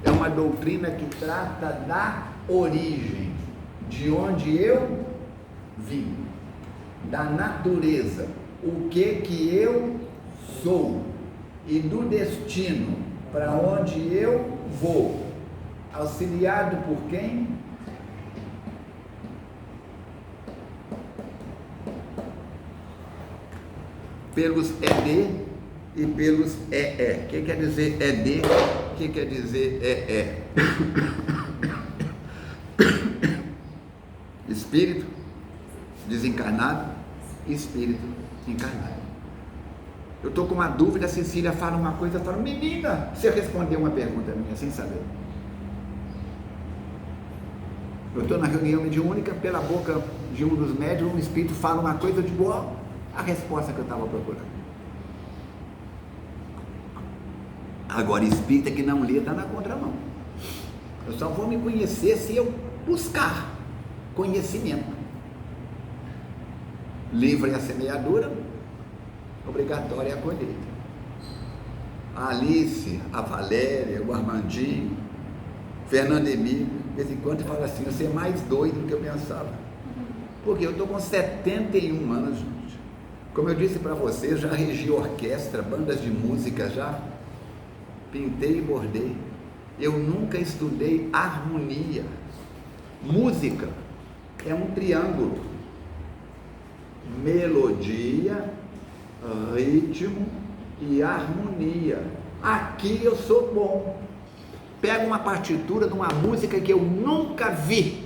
É uma doutrina que trata da origem, de onde eu vim, da natureza, o que eu sou, e do destino, para onde eu vou, auxiliado por quem? Pelos ED e pelos EE. O que quer dizer ED? O que quer dizer EE? Espírito desencarnado e espírito encarnado. Eu estou com uma dúvida, a Cecília fala uma coisa, eu falo, menina, você respondeu uma pergunta minha sem saber. Eu estou na reunião mediúnica, pela boca de um dos médiuns, um espírito fala uma coisa, eu digo, ó, a resposta que eu estava procurando. Agora, espírita que não lê está na contramão. Eu só vou me conhecer se eu buscar conhecimento. Livre a semeadura, obrigatória a colheita. A Alice, a Valéria, o Armandinho, Fernando Emílio, de vez em quando fala assim, você é mais doido do que eu pensava. Porque eu estou com 71 anos, gente. Como eu disse para vocês, já regi orquestra, bandas de música, já pintei e bordei. Eu nunca estudei harmonia. Música é um triângulo: melodia, ritmo e harmonia. Aqui eu sou bom. Pego uma partitura de uma música que eu nunca vi,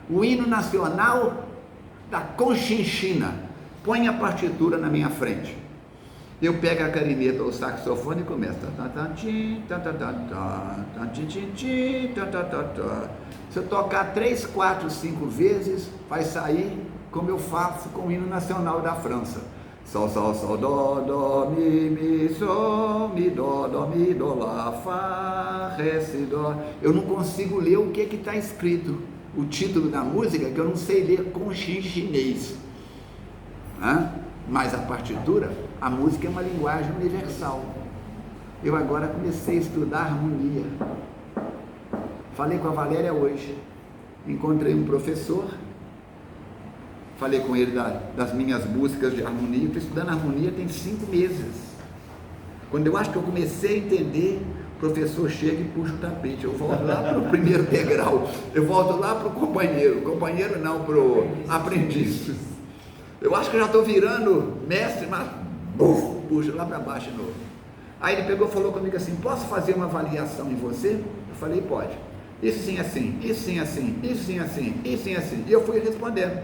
o hino nacional da Conchinchina, põe a partitura na minha frente, eu pego a clarineta ou o saxofone e começo. Se eu tocar 3, 4, 5 vezes, vai sair como eu faço com o hino nacional da França. Sol, sol, sol, dó, mi, sol, mi, dó, mi, dó, lá, fá, ré, si, dó. Eu não consigo ler o que está escrito, o título da música, que eu não sei ler conchinchинês. Mas a partitura, a música é uma linguagem universal. Eu agora comecei a estudar harmonia. Falei com a Valéria hoje, encontrei um professor, falei com ele das minhas buscas de harmonia. Estou estudando harmonia tem 5 meses. Quando eu acho que eu comecei a entender, o professor chega e puxa o tapete. Eu volto lá para o primeiro degrau, eu volto lá para o companheiro não, para o aprendiz. Eu acho que eu já estou virando mestre, mas puxa lá para baixo de novo. Aí ele pegou e falou comigo assim, posso fazer uma avaliação em você? Eu falei, pode. Isso sim assim, isso sim assim, isso sim assim, isso sim assim. E eu fui respondendo.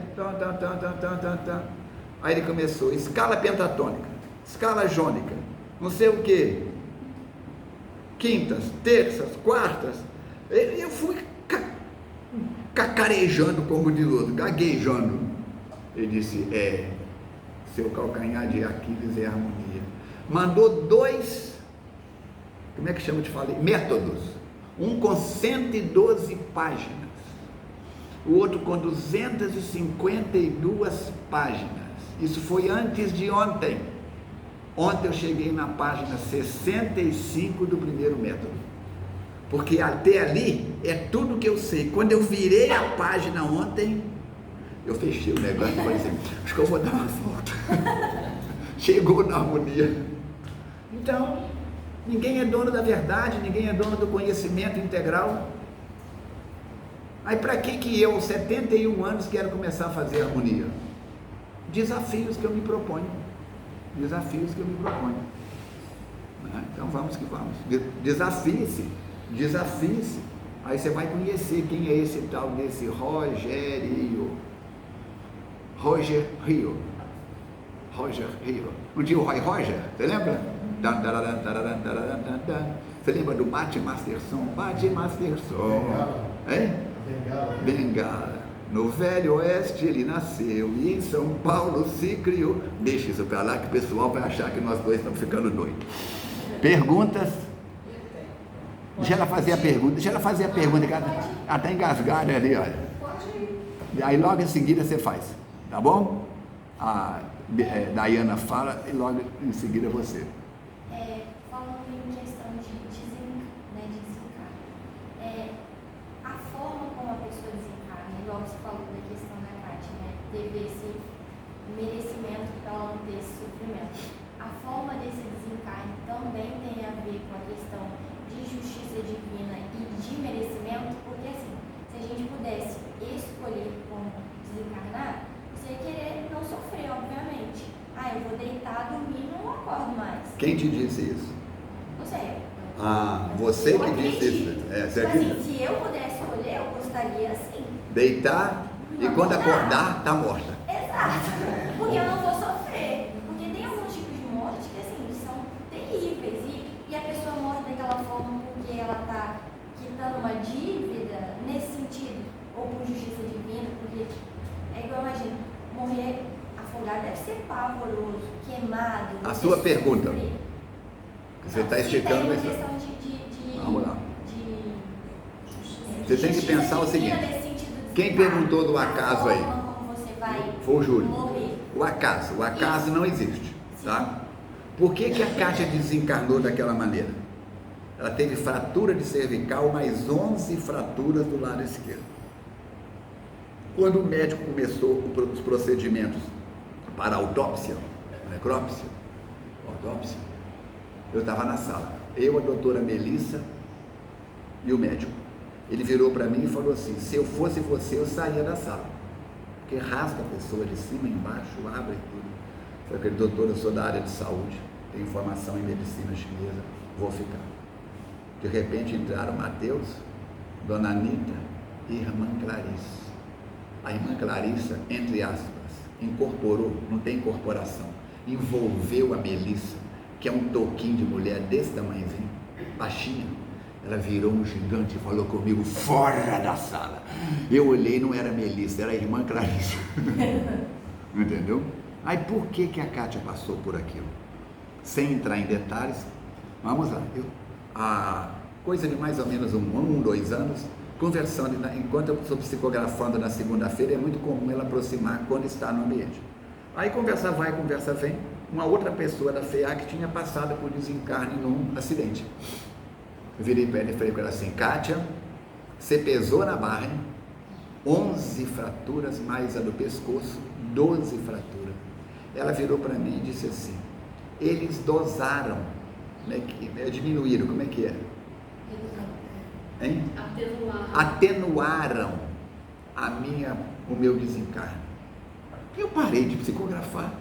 Aí ele começou, escala pentatônica, escala jônica, não sei o que, quintas, terças, quartas. Eu fui cacarejando, como diz o outro, gaguejando. Ele disse, seu calcanhar de Aquiles é harmonia. Mandou 2, como é que chama, métodos. Um com 112 páginas, o outro com 252 páginas. Isso foi antes de ontem. Ontem eu cheguei na página 65 do primeiro método, porque até ali é tudo que eu sei. Quando eu virei a página ontem, eu fechei o negócio e falei assim, acho que eu vou dar uma volta. Chegou na harmonia. Então, ninguém é dono da verdade, ninguém é dono do conhecimento integral. Aí para que eu, 71 anos, quero começar a fazer harmonia? Desafios que eu me proponho. Desafios que eu me proponho. Então vamos que vamos. Desafie-se. Desafie-se. Aí você vai conhecer quem é esse tal desse Roger Rio. Um dia o Roy Roger, você lembra? Você lembra do Bate Masterson? Bate Masterson. Bengala. No Velho Oeste ele nasceu e em São Paulo se criou. Deixa isso para lá que o pessoal vai achar que nós dois estamos ficando doidos. Perguntas? Deixa ela fazer a pergunta, que ela está engasgada ali, olha. E aí logo em seguida você faz, tá bom? A Dayana fala e logo em seguida você. Falando em questão de desencarne, a forma como a pessoa desencarna, igual você falou da questão da Kátia, né? Teve esse merecimento para ela não ter esse sofrimento. A forma desse desencarne também tem a ver com a questão de justiça divina e de merecimento, porque assim, se a gente pudesse escolher como desencarnar, você ia querer não sofrer, obviamente. Eu vou deitar, dormir, não acordo mais. Quem te disse isso? Não sei. Você que disse isso. Você acredita? Se eu pudesse escolher, eu gostaria assim. Deitar e quando acordar, tá morta. Exato. Porque eu não vou sofrer. Porque tem alguns tipos de morte que assim, são terríveis. E a pessoa morre daquela forma porque ela está quitando uma dívida nesse sentido. Ou por justiça divina, porque é igual, imagina, morrer afogado deve ser pavoroso, queimado. A sua pergunta. Sofrer. Você está esticando uma isso. questão de Vamos lá. Você tem que pensar o seguinte. Quem perguntou do acaso aí? Foi o Júlio. O acaso não existe, tá? Por que a Kátia desencarnou daquela maneira? Ela teve fratura de cervical, mais 11 fraturas do lado esquerdo. Quando o médico começou os procedimentos para a autópsia, necrópsia, eu estava na sala, eu, a doutora Melissa e o médico. Ele virou para mim e falou assim: se eu fosse você, eu saía da sala, porque rasga a pessoa de cima, embaixo, abre tudo. Eu falei: doutor, eu sou da área de saúde, tenho formação em medicina chinesa, vou ficar. De repente entraram Mateus, Dona Anita e Irmã Clarice. A Irmã Clarissa, entre aspas, incorporou, não tem incorporação, envolveu a Melissa, que é um toquinho de mulher desse tamanhozinho, baixinha. Ela virou um gigante e falou comigo: fora da sala. Eu olhei, não era Melissa, era a Irmã Clarissa. Entendeu? Aí por que a Kátia passou por aquilo? Sem entrar em detalhes, vamos lá. A coisa de mais ou menos 2 anos, conversando, enquanto eu estou psicografando na segunda-feira, é muito comum ela aproximar quando está no ambiente. Aí conversa vai, conversa vem. Uma outra pessoa da FEAC tinha passado por desencarne num acidente. Eu virei para ela e falei com ela assim: Kátia, você pesou na barra, hein? 11 fraturas mais a do pescoço, 12 fraturas. Ela virou para mim e disse assim: eles dosaram, diminuíram, como é que é? Hein? Atenuaram o meu desencarne. Eu parei de psicografar.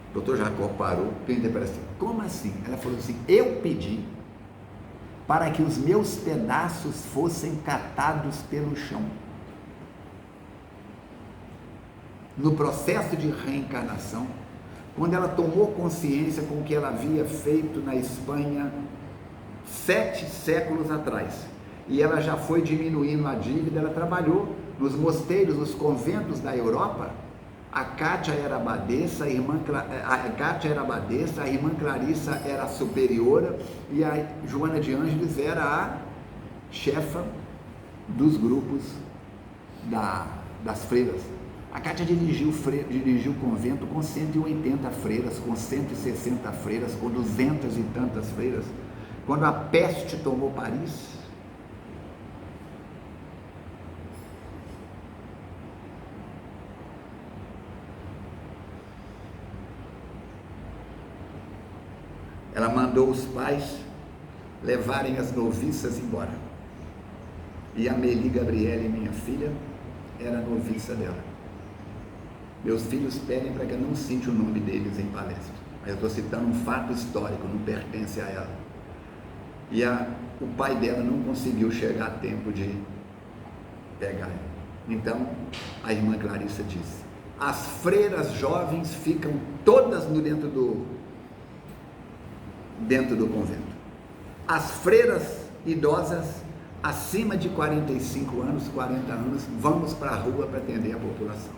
O doutor Jacó parou, perguntei para ela assim: como assim? Ela falou assim: eu pedi para que os meus pedaços fossem catados pelo chão. No processo de reencarnação, quando ela tomou consciência com o que ela havia feito na Espanha 7 séculos atrás, e ela já foi diminuindo a dívida, ela trabalhou nos mosteiros, nos conventos da Europa. A Kátia era abadesa, a irmã Clarissa era a superiora e a Joana de Ângeles era a chefa dos grupos das freiras. A Kátia dirigiu o convento com 180 freiras, com 160 freiras, com 200 e tantas freiras. Quando a peste tomou Paris, ela mandou os pais levarem as noviças embora. E a Meli Gabriele, minha filha, era noviça dela. Meus filhos pedem para que eu não cite o nome deles em palestra, mas eu estou citando um fato histórico, não pertence a ela. E o pai dela não conseguiu chegar a tempo de pegar ela. Então, a irmã Clarissa disse: as freiras jovens ficam todas dentro do convento. As freiras idosas acima de 45 anos, 40 anos, vamos para a rua para atender a população.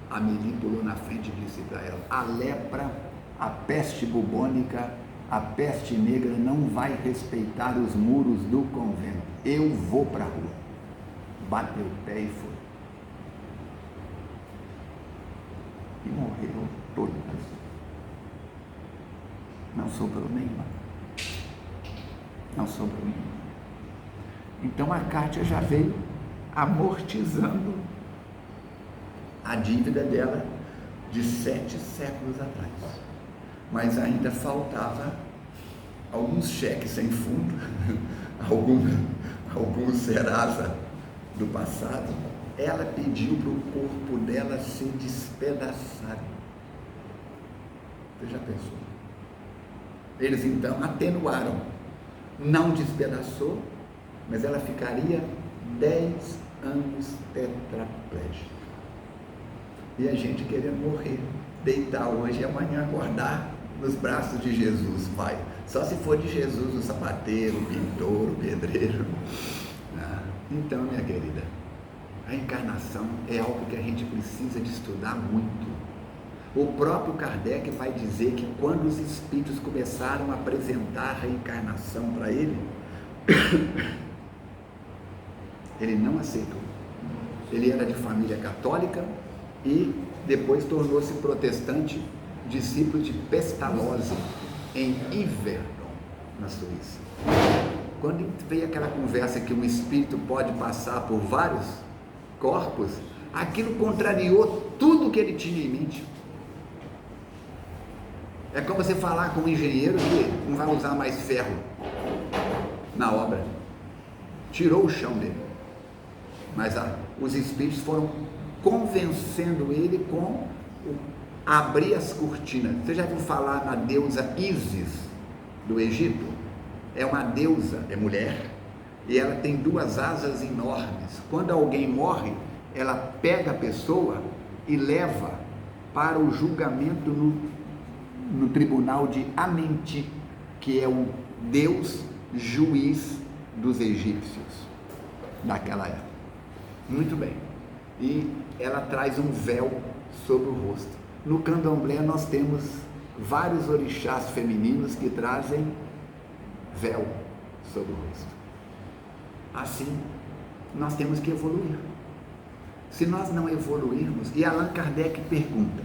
A Meli pulou na frente e disse para ela: a lepra, a peste bubônica, a peste negra não vai respeitar os muros do convento. Eu vou para a rua. Bateu o pé e foi. E morreram todas. Não sobrou nenhuma. Não sobrou nenhuma. Então a Kátia já veio amortizando a dívida dela de 7 séculos atrás. Mas ainda faltava alguns cheques sem fundo, algum Serasa do passado. Ela pediu para o corpo dela ser despedaçado. Você já pensou? Eles então atenuaram. Não despedaçou, mas ela ficaria 10 anos tetraplégica. E a gente querendo morrer, deitar hoje e amanhã acordar nos braços de Jesus, vai. Só se for de Jesus, o sapateiro, o pintor, o pedreiro. Então, minha querida, a encarnação é algo que a gente precisa de estudar muito. O próprio Kardec vai dizer que quando os espíritos começaram a apresentar a reencarnação para ele, ele não aceitou. Ele era de família católica e depois tornou-se protestante, discípulo de Pestalozzi, em Yverdon, na Suíça. Quando veio aquela conversa que um espírito pode passar por vários corpos, aquilo contrariou tudo que ele tinha em mente. É como você falar com um engenheiro que não vai usar mais ferro na obra. Tirou o chão dele. Mas os espíritos foram convencendo ele com abrir as cortinas. Você já viu falar na deusa Ísis do Egito? É uma deusa, é mulher, e ela tem 2 asas enormes. Quando alguém morre, ela pega a pessoa e leva para o julgamento no tribunal de Amenti, que é o deus juiz dos egípcios daquela época. Muito bem. E ela traz um véu sobre o rosto. No candomblé nós temos vários orixás femininos que trazem véu sobre o rosto. Assim, nós temos que evoluir. Se nós não evoluirmos, e Allan Kardec pergunta,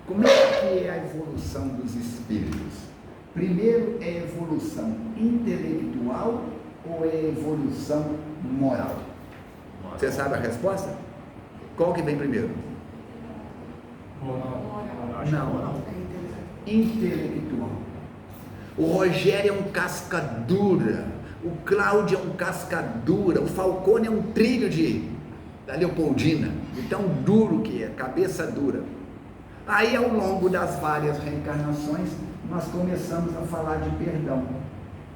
como é que é a evolução dos espíritos? Primeiro é evolução intelectual ou é evolução moral? Você sabe a resposta? Qual que vem primeiro? Não. Intelectual. O Rogério é um casca-dura, o Cláudio é um casca-dura, o Falcone é um trilho da Leopoldina, de tão duro que é, cabeça dura. Aí, ao longo das várias reencarnações, nós começamos a falar de perdão,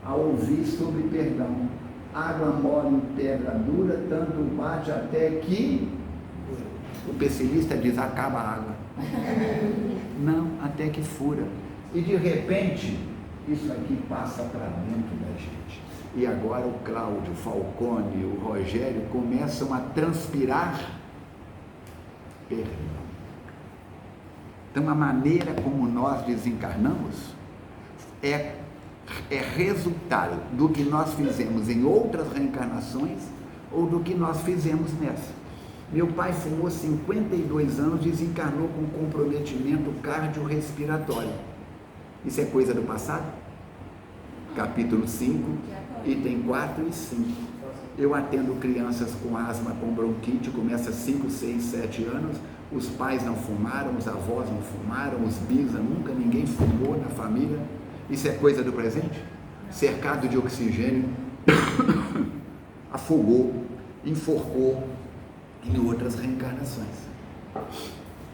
a ouvir sobre perdão. Água mole em pedra dura, tanto bate até que o pessimista diz, acaba a água. Não, até que fura. E de repente, isso aqui passa para dentro da gente. E agora o Cláudio, o Falcone, o Rogério começam a transpirar perdão. Então, a maneira como nós desencarnamos é resultado do que nós fizemos em outras reencarnações ou do que nós fizemos nessa. Meu pai fumou 52 anos, desencarnou com comprometimento cardiorrespiratório. Isso é coisa do passado? Capítulo 5, item 4 e 5. Eu atendo crianças com asma, com bronquite, começa 5, 6, 7 anos. Os pais não fumaram, os avós não fumaram, os bisas, nunca ninguém fumou na família. Isso é coisa do presente? Cercado de oxigênio, afogou, enforcou em outras reencarnações.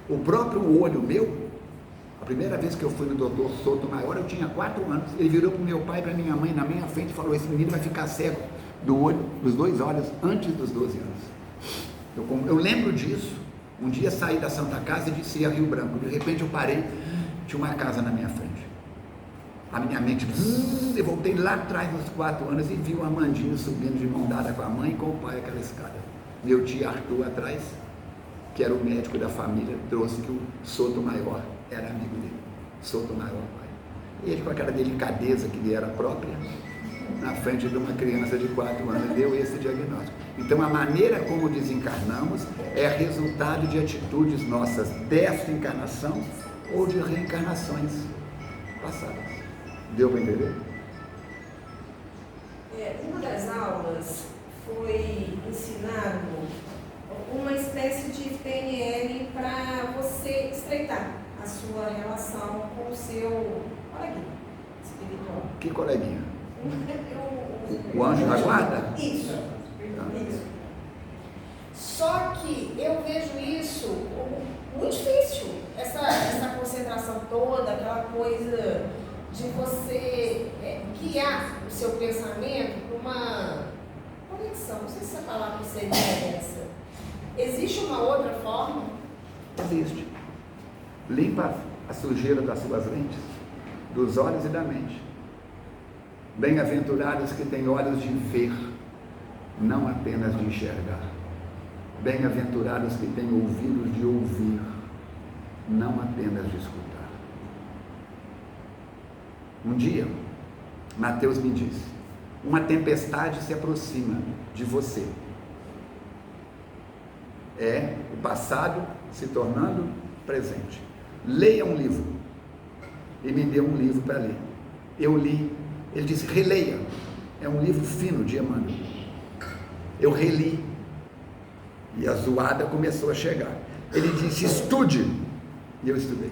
O próprio olho meu, a primeira vez que eu fui no doutor Sotomayor, eu tinha 4 anos. Ele virou para o meu pai e para minha mãe na minha frente e falou: esse menino vai ficar cego do olho, dos 2 olhos, antes dos 12 anos. Eu lembro disso. Um dia saí da Santa Casa e desci a Rio Branco. De repente eu parei, tinha uma casa na minha frente. A minha mente, eu voltei lá atrás nos 4 anos e vi o Armandinho subindo de mão dada com a mãe e com o pai aquela escada. Meu tio Arthur atrás, que era o médico da família, trouxe que o Sotomayor era amigo dele. Sotomayor, pai. E ele, com aquela delicadeza que lhe era própria, na frente de uma criança de 4 anos, deu esse diagnóstico. Então, a maneira como desencarnamos é resultado de atitudes nossas desta encarnação ou de reencarnações passadas. Deu para entender? Uma das aulas foi ensinado uma espécie de PNL para você estreitar a sua relação com o seu coleguinha espiritual. Que coleguinha? O anjo da guarda? Isso. Só que eu vejo isso como muito difícil, essa concentração toda, aquela coisa de você guiar o seu pensamento para uma conexão. Não sei se essa palavra seria essa. Existe uma outra forma? Existe. Limpa a sujeira das suas lentes, dos olhos e da mente. Bem-aventurados que têm olhos de ver, não apenas de enxergar. Bem-aventurados que têm ouvidos de ouvir, não apenas de escutar. Um dia, Mateus me disse, uma tempestade se aproxima de você. É o passado se tornando presente. Leia um livro. E me deu um livro para ler. Eu li. Ele disse, releia. É um livro fino de Emmanuel. Eu reli. E a zoada começou a chegar. Ele disse, estude. E eu estudei.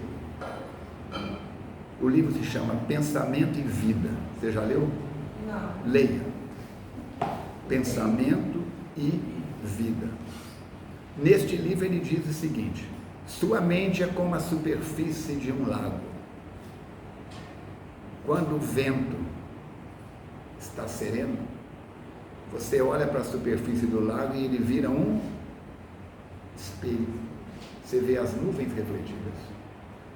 O livro se chama Pensamento e Vida. Você já leu? Não. Leia. Pensamento e Vida. Neste livro ele diz o seguinte: sua mente é como a superfície de um lago. Quando o vento está sereno, você olha para a superfície do lago e ele vira um espelho. Você vê as nuvens refletidas.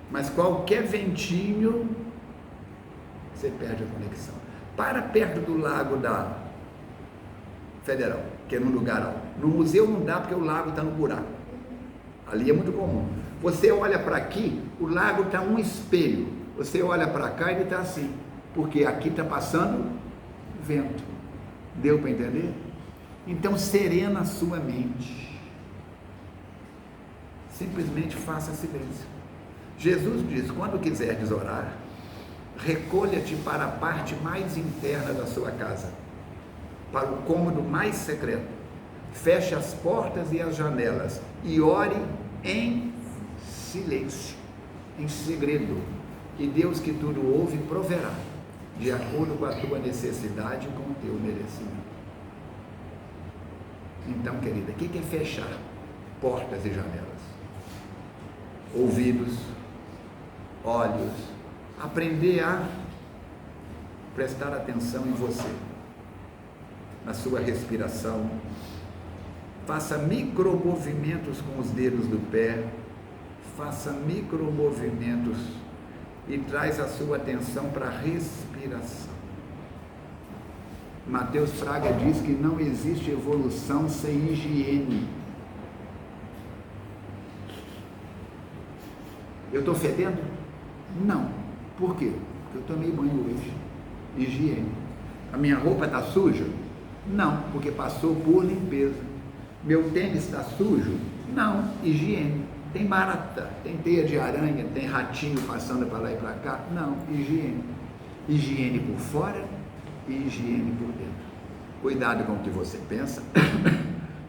Mas qualquer ventinho, você perde a conexão. Para perto do lago da Federal, que é num lugar alto. No museu não dá porque o lago está no buraco. Ali é muito comum. Você olha para aqui, o lago está um espelho. Você olha para cá e ele está assim. Porque aqui está passando vento. Deu para entender? Então serena a sua mente. Simplesmente faça silêncio. Jesus diz, quando quiseres orar, recolha-te para a parte mais interna da sua casa, para o cômodo mais secreto, feche as portas e as janelas e ore em silêncio, em segredo, e Deus que tudo ouve proverá, de acordo com a tua necessidade e com o teu merecimento. Então, querida, o que é fechar portas e janelas? Ouvidos, olhos, aprender a prestar atenção em você, na sua respiração. Faça micromovimentos com os dedos do pé, faça micromovimentos e traz a sua atenção para a respiração. Mateus Fraga diz que não existe evolução sem higiene. Eu estou fedendo? Não. Por quê? Porque eu tomei banho hoje. Higiene. A minha roupa está suja? Não, porque passou por limpeza. Meu tênis está sujo? Não, higiene. Tem barata, tem teia de aranha, tem ratinho passando para lá e para cá? Não, higiene. Higiene por fora e higiene por dentro. Cuidado com o que você pensa.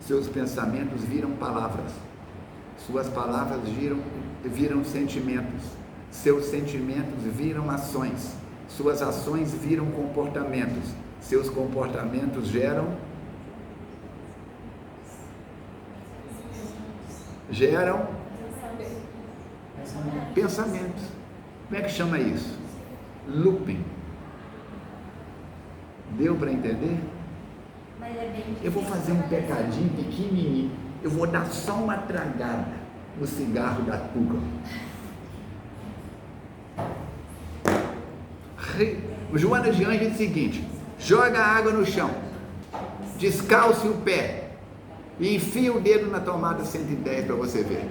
Seus pensamentos viram palavras. Suas palavras viram sentimentos. Seus sentimentos viram ações. Suas ações viram comportamentos. Seus comportamentos geram pensamentos. Como é que chama isso? Looping. Deu para entender? Eu vou fazer um pecadinho pequenininho. Eu vou dar só uma tragada no cigarro da Tuga. Joana de Anjos diz o seguinte: joga a água no chão, descalce o pé e enfia o dedo na tomada 110 para você ver.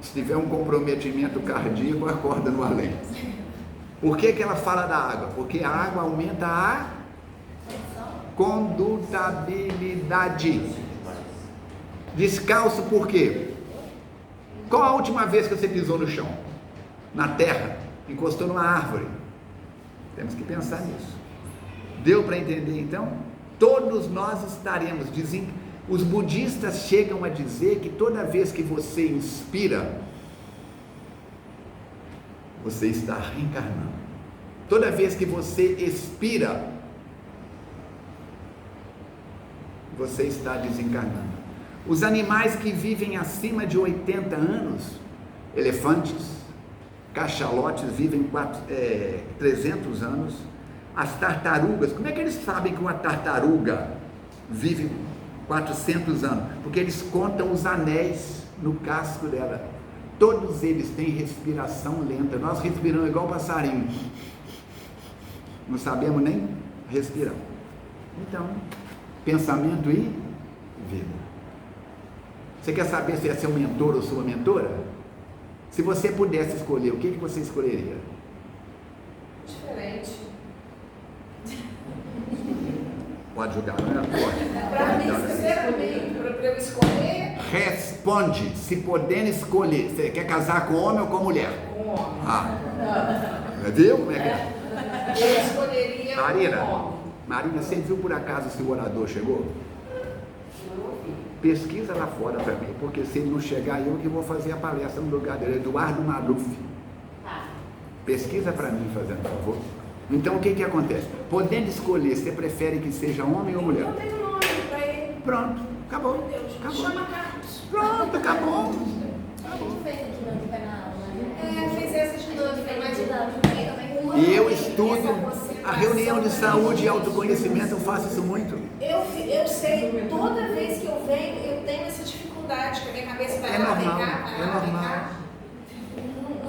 Se tiver um comprometimento cardíaco, acorda no além. Por que ela fala da água? Porque a água aumenta a condutabilidade. Descalço por quê? Qual a última vez que você pisou no chão? Na terra? Encostou numa árvore? Temos que pensar nisso. Deu para entender então? Todos nós estaremos Os budistas chegam a dizer que toda vez que você inspira, você está reencarnando. Toda vez que você expira, você está desencarnando. Os animais que vivem acima de 80 anos, elefantes, cachalotes, vivem 300 anos. As tartarugas, como é que eles sabem que uma tartaruga vive 400 anos? Porque eles contam os anéis no casco dela. Todos eles têm respiração lenta. Nós respiramos igual passarinho, não sabemos nem respirar. Então, pensamento e vida. Você quer saber se é seu mentor ou sua mentora? Se você pudesse escolher, o que você escolheria? Diferente. Pode julgar, não é? Pode. Para mim, sinceramente, para eu escolher... Responde, se podendo escolher. Você quer casar com homem ou com mulher? Com homem. Viu? Como é que é? Eu escolheria Marina, com homem. Marina, você viu por acaso se o orador chegou? Pesquisa lá fora para mim, porque se ele não chegar, eu que vou fazer a palestra no lugar dele. Eduardo Maluf. Pesquisa para mim, fazendo favor. Então, o que acontece? Podendo escolher, você prefere que seja homem ou mulher? Não tenho nome para ele. Pronto, acabou. Meu Deus, Acabou. chama Carlos. Pronto, acabou. A gente fez a dinâmica na aula, né? Fiz essa dinâmica, mas dinâmica. E eu estudo a reunião de saúde e autoconhecimento, eu faço isso muito. Eu sei, toda vez que eu venho, eu tenho essa dificuldade, que a minha cabeça vai É lá, normal, vem cá, é vai lá, vem normal. cá.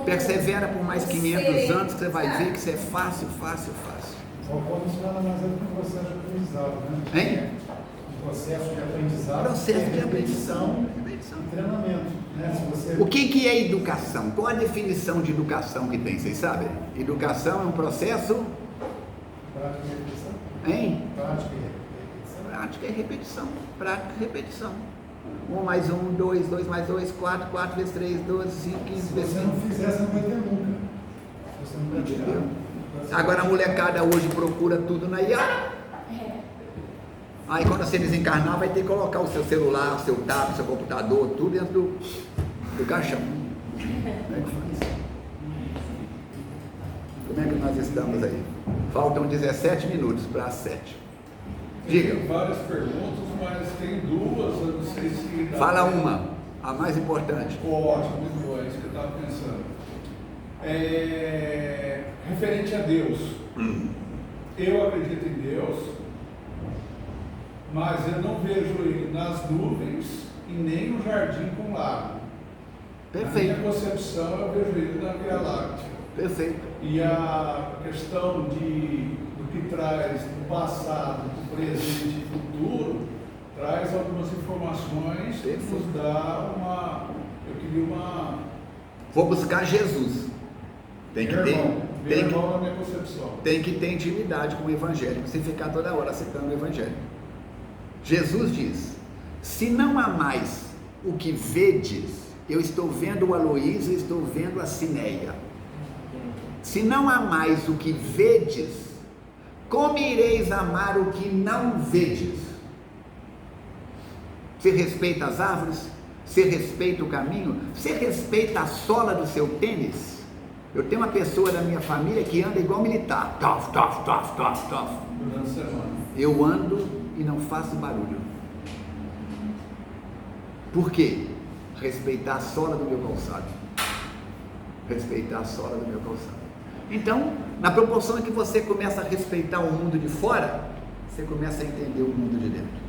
Persevera por mais 500 sei, anos que você vai sabe? ver que isso é fácil. Falcão isso nada mais é do que um processo de aprendizado, né? Hein? Um processo de aprendizado. Processo de repetição aprendizado. e treinamento. Né? Se você... O que é educação? Qual a definição de educação que tem? Vocês sabem? Educação é um processo... Prática e repetição. Hein? Prática e repetição. Prática e repetição. Prática e repetição. 1 mais 1, 2, 2 mais 2, 4, 4 vezes 3, 12, 5, 15 Se vezes você 5. não fizer, você não vai ter nunca. Se você não praticar. Entendeu? Agora a molecada hoje procura tudo na IA. Aí quando você desencarnar, vai ter que colocar o seu celular, o seu tablet, o seu computador, tudo dentro do caixão. Como é que faz? Como é que nós estamos aí? Faltam 17 minutos para as 7. Diga. Tem várias perguntas, mas tem duas, eu não sei se... Fala uma, a mais importante. Ótimo, muito boa, é isso que eu estava pensando. Referente a Deus. Eu acredito em Deus, mas eu não vejo ele nas nuvens e nem no jardim com lago. Perfeito. Na minha concepção, eu vejo ele na Via Láctea. Perfeito. E a questão do que traz do passado, do presente e futuro, traz algumas informações que nos dá eu queria uma... Vou buscar Jesus. Tem que ter, na minha concepção. tem que ter intimidade com o Evangelho, sem ficar toda hora citando o Evangelho. Jesus diz: se não há mais o que vedes, eu estou vendo o Aloísio, eu estou vendo a Cineia. Se não há mais o que vedes, como ireis amar o que não vedes? Você respeita as árvores? Você respeita o caminho? Você respeita a sola do seu tênis? Eu tenho uma pessoa da minha família que anda igual militar. Tof, tof, tof, tof, tof. Durante a semana. Eu ando e não faço barulho. Por quê? Respeitar a sola do meu calçado. Respeitar a sola do meu calçado. Então, na proporção em que você começa a respeitar o mundo de fora, você começa a entender o mundo de dentro.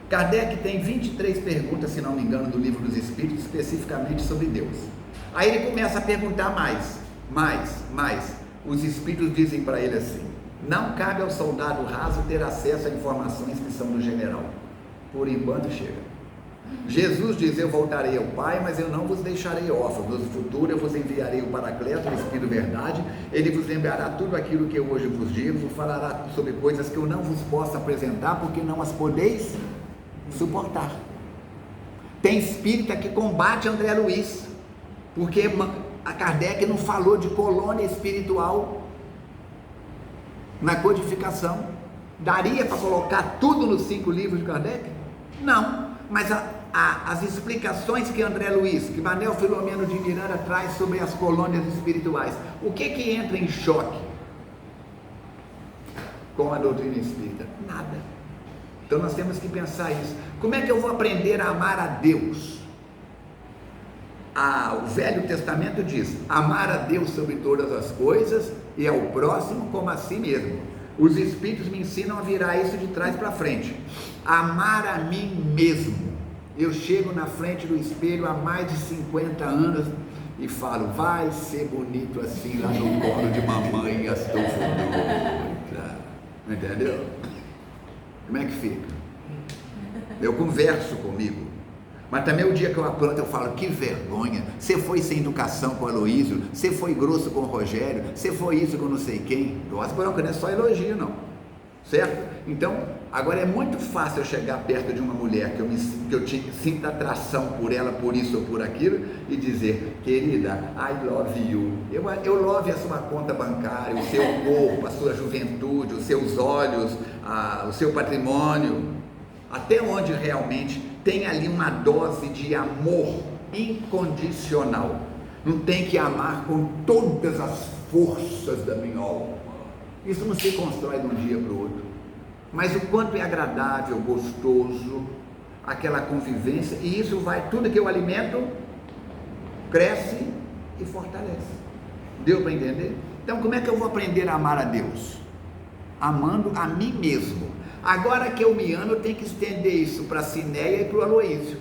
Kardec tem 23 perguntas, se não me engano, do Livro dos Espíritos, especificamente sobre Deus. Aí ele começa a perguntar mais. Mas, os espíritos dizem para ele assim: não cabe ao soldado raso ter acesso a informações que são do general. Por enquanto chega. Jesus diz: eu voltarei ao Pai, mas eu não vos deixarei órfãos. No futuro eu vos enviarei o Paracleto, o Espírito Verdade. Ele vos lembrará tudo aquilo que eu hoje vos digo, vos falará sobre coisas que eu não vos posso apresentar, porque não as podeis suportar. Tem espírita que combate André Luiz, porque a Kardec não falou de colônia espiritual na codificação. Daria para colocar tudo nos 5 livros de Kardec? Não, mas as explicações que André Luiz, que Manuel Filomeno de Miranda traz sobre as colônias espirituais, o que entra em choque com a doutrina espírita? Nada. Então nós temos que pensar isso. Como é que eu vou aprender a amar a Deus? O Velho Testamento diz: amar a Deus sobre todas as coisas e ao próximo como a si mesmo. Os Espíritos me ensinam a virar isso de trás para frente. Amar a mim mesmo. Eu chego na frente do espelho há mais de 50 anos e falo: vai ser bonito assim lá no colo de mamãe, as tofudas. Entendeu? Como é que fica? Eu converso comigo. Mas também o dia que eu apronto, eu falo: que vergonha, você foi sem educação com o Aloísio, você foi grosso com o Rogério, você foi isso com não sei quem. Nossa, não é só elogio, não. Certo? Então, agora é muito fácil eu chegar perto de uma mulher que eu sinto atração por ela, por isso ou por aquilo, e dizer: querida, I love you. Eu love a sua conta bancária, o seu corpo, a sua juventude, os seus olhos, o seu patrimônio, até onde realmente tem ali uma dose de amor incondicional. Não tem que amar com todas as forças da minha alma. Isso não se constrói de um dia para o outro. Mas o quanto é agradável, gostoso, aquela convivência, e isso vai, tudo que eu alimento, cresce e fortalece. Deu para entender? Então, como é que eu vou aprender a amar a Deus? Amando a mim mesmo. Agora que eu me amo, eu tenho que estender isso para a Cinéia e para o Aloísio.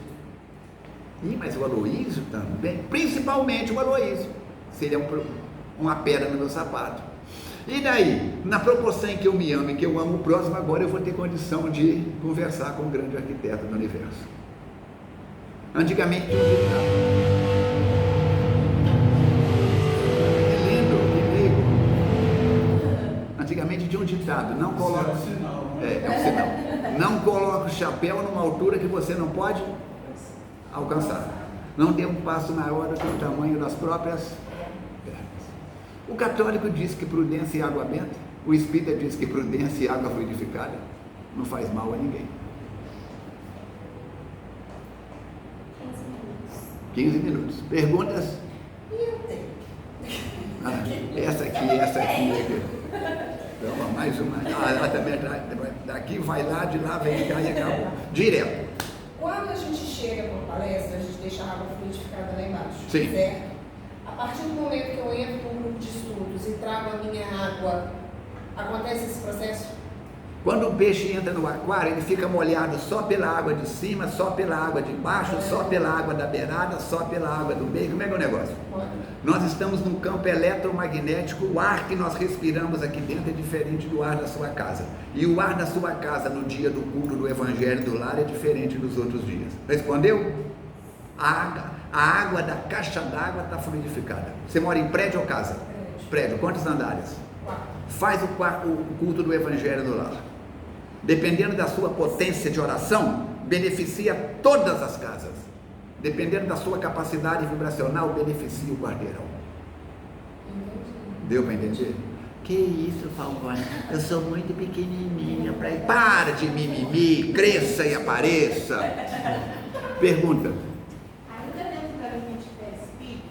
Mas o Aloísio também, principalmente o Aloísio, seria uma pedra no meu sapato. E daí, na proporção em que eu me amo e que eu amo o próximo, agora eu vou ter condição de conversar com o grande arquiteto do universo. Antigamente tinha um ditado. É lindo, que lindo. Antigamente tinha um ditado: não coloque. É um sinal. É um sinal. Não coloque o chapéu numa altura que você não pode alcançar. Não dê um passo maior do que o tamanho das próprias pernas. O católico diz que prudência e água benta. O espírita diz que prudência e água fluidificada não faz mal a ninguém. 15 minutos. Perguntas? Essa aqui. Então, mais uma. Ela também daqui vai lá, de lá vem cá e acabou. Direto. Quando a gente chega numa palestra, a gente deixa a água fluidificada lá embaixo. Sim. Certo? A partir do momento que eu entro num grupo de estudos e trago a minha água, acontece esse processo? Quando o peixe entra no aquário, ele fica molhado só pela água de cima, só pela água de baixo, só pela água da beirada, só pela água do meio. Como é que é o negócio? Nós estamos num campo eletromagnético. O ar que nós respiramos aqui dentro é diferente do ar da sua casa. E o ar da sua casa no dia do culto do Evangelho do Lar é diferente dos outros dias. Respondeu? A água da caixa d'água está fluidificada. Você mora em prédio ou casa? Prédio. Quantos andares? 4. Faz o culto do Evangelho do Lar. Dependendo da sua potência de oração, beneficia todas as casas. Dependendo da sua capacidade vibracional, beneficia o quarteirão. Deu para entender? Que isso, Falcone? Eu sou muito pequenininha para ir. Para de mimimi, cresça e apareça. Pergunta. Ainda dentro da linha de espírito,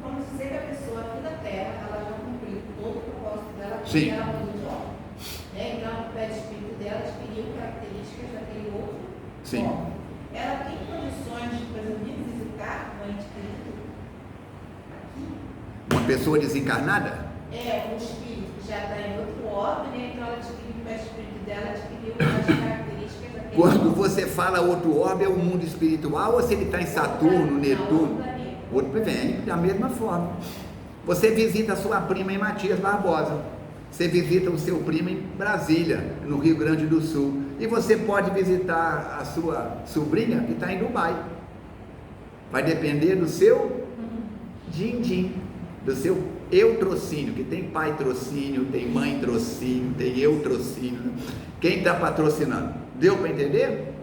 vamos dizer que a pessoa aqui da Terra, ela já cumpriu todo o propósito dela, Sim. ela mudou de ordem. Então, o espírito dela adquiriu características daquele outro. Sim. Bom, ela tem condições de, por exemplo, ir visitar o ente querido aqui? Uma pessoa desencarnada? Um espírito que já está em outro orbe, né? Então ela adquiriu o espírito dela, adquiriu as características daquele Quando outro. você fala outro orbe, é o mundo espiritual, ou se ele está em Saturno, Netuno? Outro vem da mesma forma. Você visita a sua prima em Matias Barbosa. Você visita o seu primo em Brasília, no Rio Grande do Sul. E você pode visitar a sua sobrinha que está em Dubai. Vai depender do seu din-din, do seu eutrocínio, que tem pai trocínio, tem mãe trocínio, tem eutrocínio. Quem está patrocinando? Deu para entender?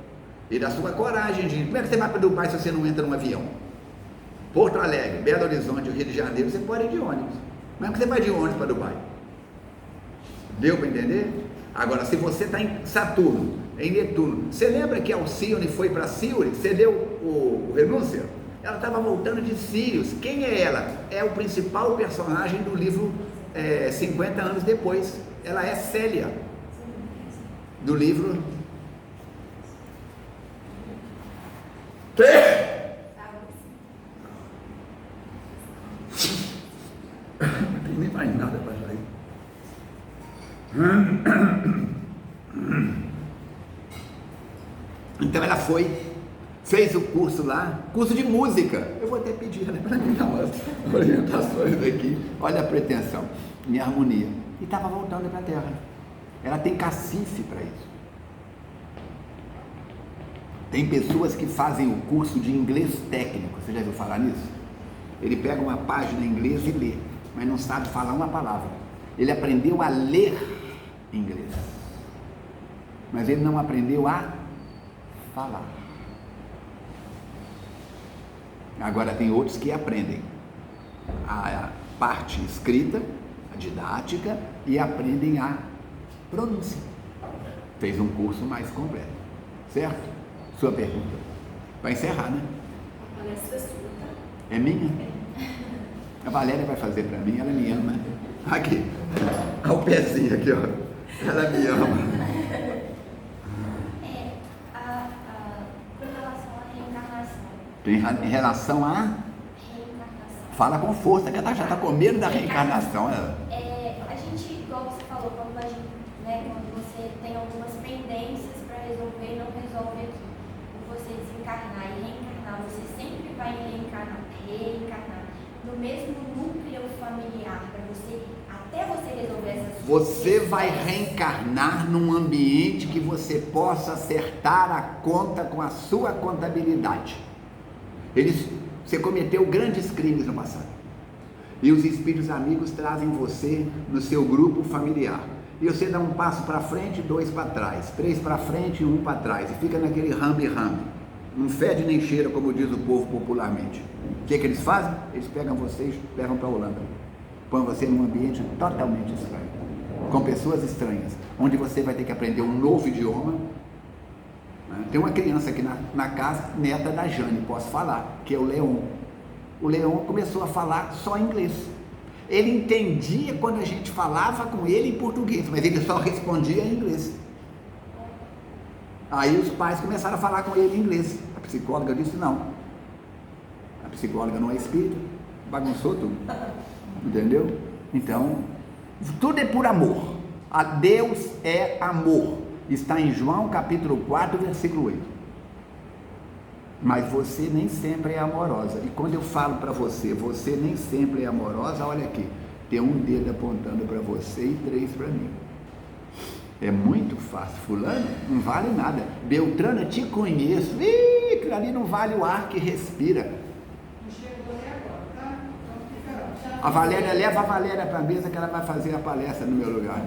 E da sua coragem, gente. Como é que você vai para Dubai se você não entra num avião? Porto Alegre, Belo Horizonte, Rio de Janeiro, você pode ir de ônibus. Como é que você vai de ônibus para Dubai? Deu para entender? Agora, se você está em Saturno, em Netuno, você lembra que Alcione foi para Sírios? Você leu o Renúncia? Ela estava voltando de Sírios. Quem é ela? É o principal personagem do livro 50 anos depois. Ela é Célia, do livro... Não tem nem mais nada para sair. Então ela fez o curso lá, curso de música. Eu vou até pedir para mim dar umas orientações aqui. Olha a pretensão, minha harmonia. E estava voltando para a Terra. Ela tem cacife para isso. Tem pessoas que fazem o curso de inglês técnico. Você já ouviu falar nisso? Ele pega uma página em inglês e lê, mas não sabe falar uma palavra. Ele aprendeu a ler inglês, mas ele não aprendeu a falar. Agora tem outros que aprendem a parte escrita, a didática, e aprendem a pronúncia. Fez um curso mais completo, certo? Sua pergunta. Vai encerrar, né? A palestra sua, tá? É minha? A Valéria vai fazer para mim, ela me ama. Aqui, olha o pezinho aqui, ó. Ela me ama. Com relação à reencarnação. Em relação a... Reencarnação. Fala com força, que ela já está com medo da reencarnação. A gente, igual você falou, quando você tem algumas pendências para resolver e não resolve aqui. Por você desencarnar e reencarnar, você sempre vai reencarnar no mesmo núcleo familiar, para você, até você resolver essas Você vai reencarnar num ambiente que você possa acertar a conta com a sua contabilidade. Você cometeu grandes crimes no passado. E os espíritos amigos trazem você no seu grupo familiar. E você dá um passo para frente, 2 para trás, 3 para frente e 1 para trás. E fica naquele rambi-rambi. Não fede nem cheira, como diz o povo popularmente. O que eles fazem? Eles pegam vocês, levam para a Holanda. Põem você num ambiente totalmente estranho, com pessoas estranhas, onde você vai ter que aprender um novo idioma. Tem uma criança aqui na casa, neta da Jane, posso falar, que é o Leon. O Leon começou a falar só inglês. Ele entendia quando a gente falava com ele em português, mas ele só respondia em inglês. Aí os pais começaram a falar com ele em inglês. A psicóloga disse não. A psicóloga não é espírita, bagunçou tudo. Entendeu? Então, tudo é por amor. A Deus é amor. Está em João capítulo 4, versículo 8. Mas você nem sempre é amorosa. E quando eu falo para você, você nem sempre é amorosa, olha aqui, tem um dedo apontando para você e 3 para mim. É muito fácil. Fulano não vale nada. Beltrana, te conheço. Ih, aquilo ali não vale o ar que respira. A Valéria, leva a Valéria para a mesa que ela vai fazer a palestra no meu lugar.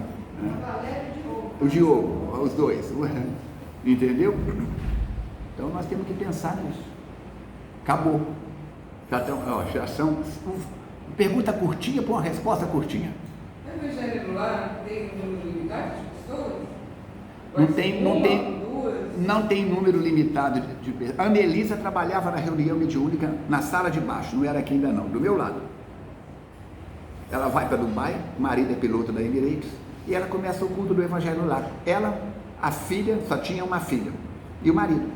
O Diogo, os dois. Entendeu? Então nós temos que pensar nisso. Acabou. Já são. Pergunta curtinha para uma resposta curtinha. No Evangelho no Lar tem um número limitado de pessoas? Não tem número limitado de pessoas. A Melissa trabalhava na reunião mediúnica na sala de baixo, não era aqui ainda não, do meu lado. Ela vai para Dubai, o marido é piloto da Emirates, e ela começa o culto do Evangelho no Lar. Ela, a filha, só tinha uma filha, e o marido.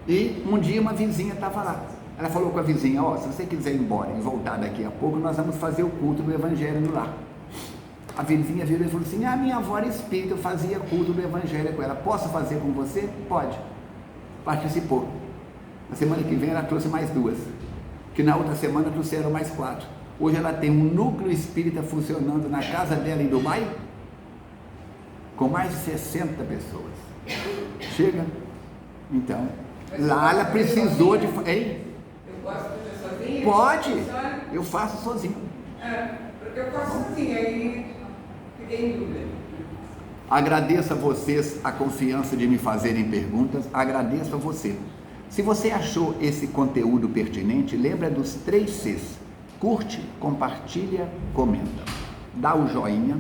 E um dia uma vizinha estava lá. Ela falou com a vizinha, se você quiser ir embora e voltar daqui a pouco, nós vamos fazer o culto do Evangelho no Lar. A vizinha virou e falou assim, minha avó era espírita, eu fazia culto do Evangelho com ela, posso fazer com você? Pode. Participou. Na semana que vem ela trouxe mais 2, que na outra semana trouxeram mais 4. Hoje ela tem um núcleo espírita funcionando na casa dela em Dubai, com mais de 60 pessoas. Chega? Então, lá ela precisou de... Hein? Eu posso fazer sozinha? Pode! Eu faço sozinho. Porque eu faço sozinha, aí fiquei em dúvida. Agradeço a vocês a confiança de me fazerem perguntas, agradeço a você. Se você achou esse conteúdo pertinente, lembra dos 3 Cs. Curte, compartilha, comenta. Dá o joinha,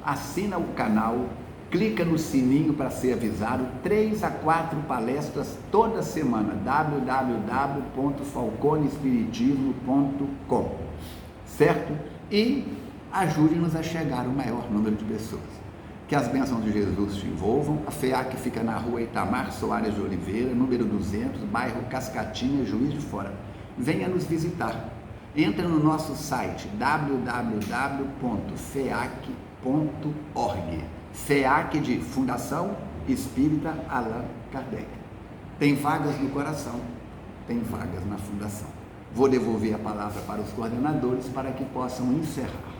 assina o canal, clica no sininho para ser avisado. 3 a 4 palestras toda semana. www.falconespiritismo.com, certo? E ajude-nos a chegar ao maior número de pessoas. Que as bênçãos de Jesus te envolvam. A FEAC fica na rua Itamar Soares de Oliveira, número 200, bairro Cascatinha, Juiz de Fora. Venha nos visitar. Entra no nosso site www.feac.org. FEAC de Fundação Espírita Allan Kardec. Tem vagas no coração, tem vagas na fundação. Vou devolver a palavra para os coordenadores para que possam encerrar.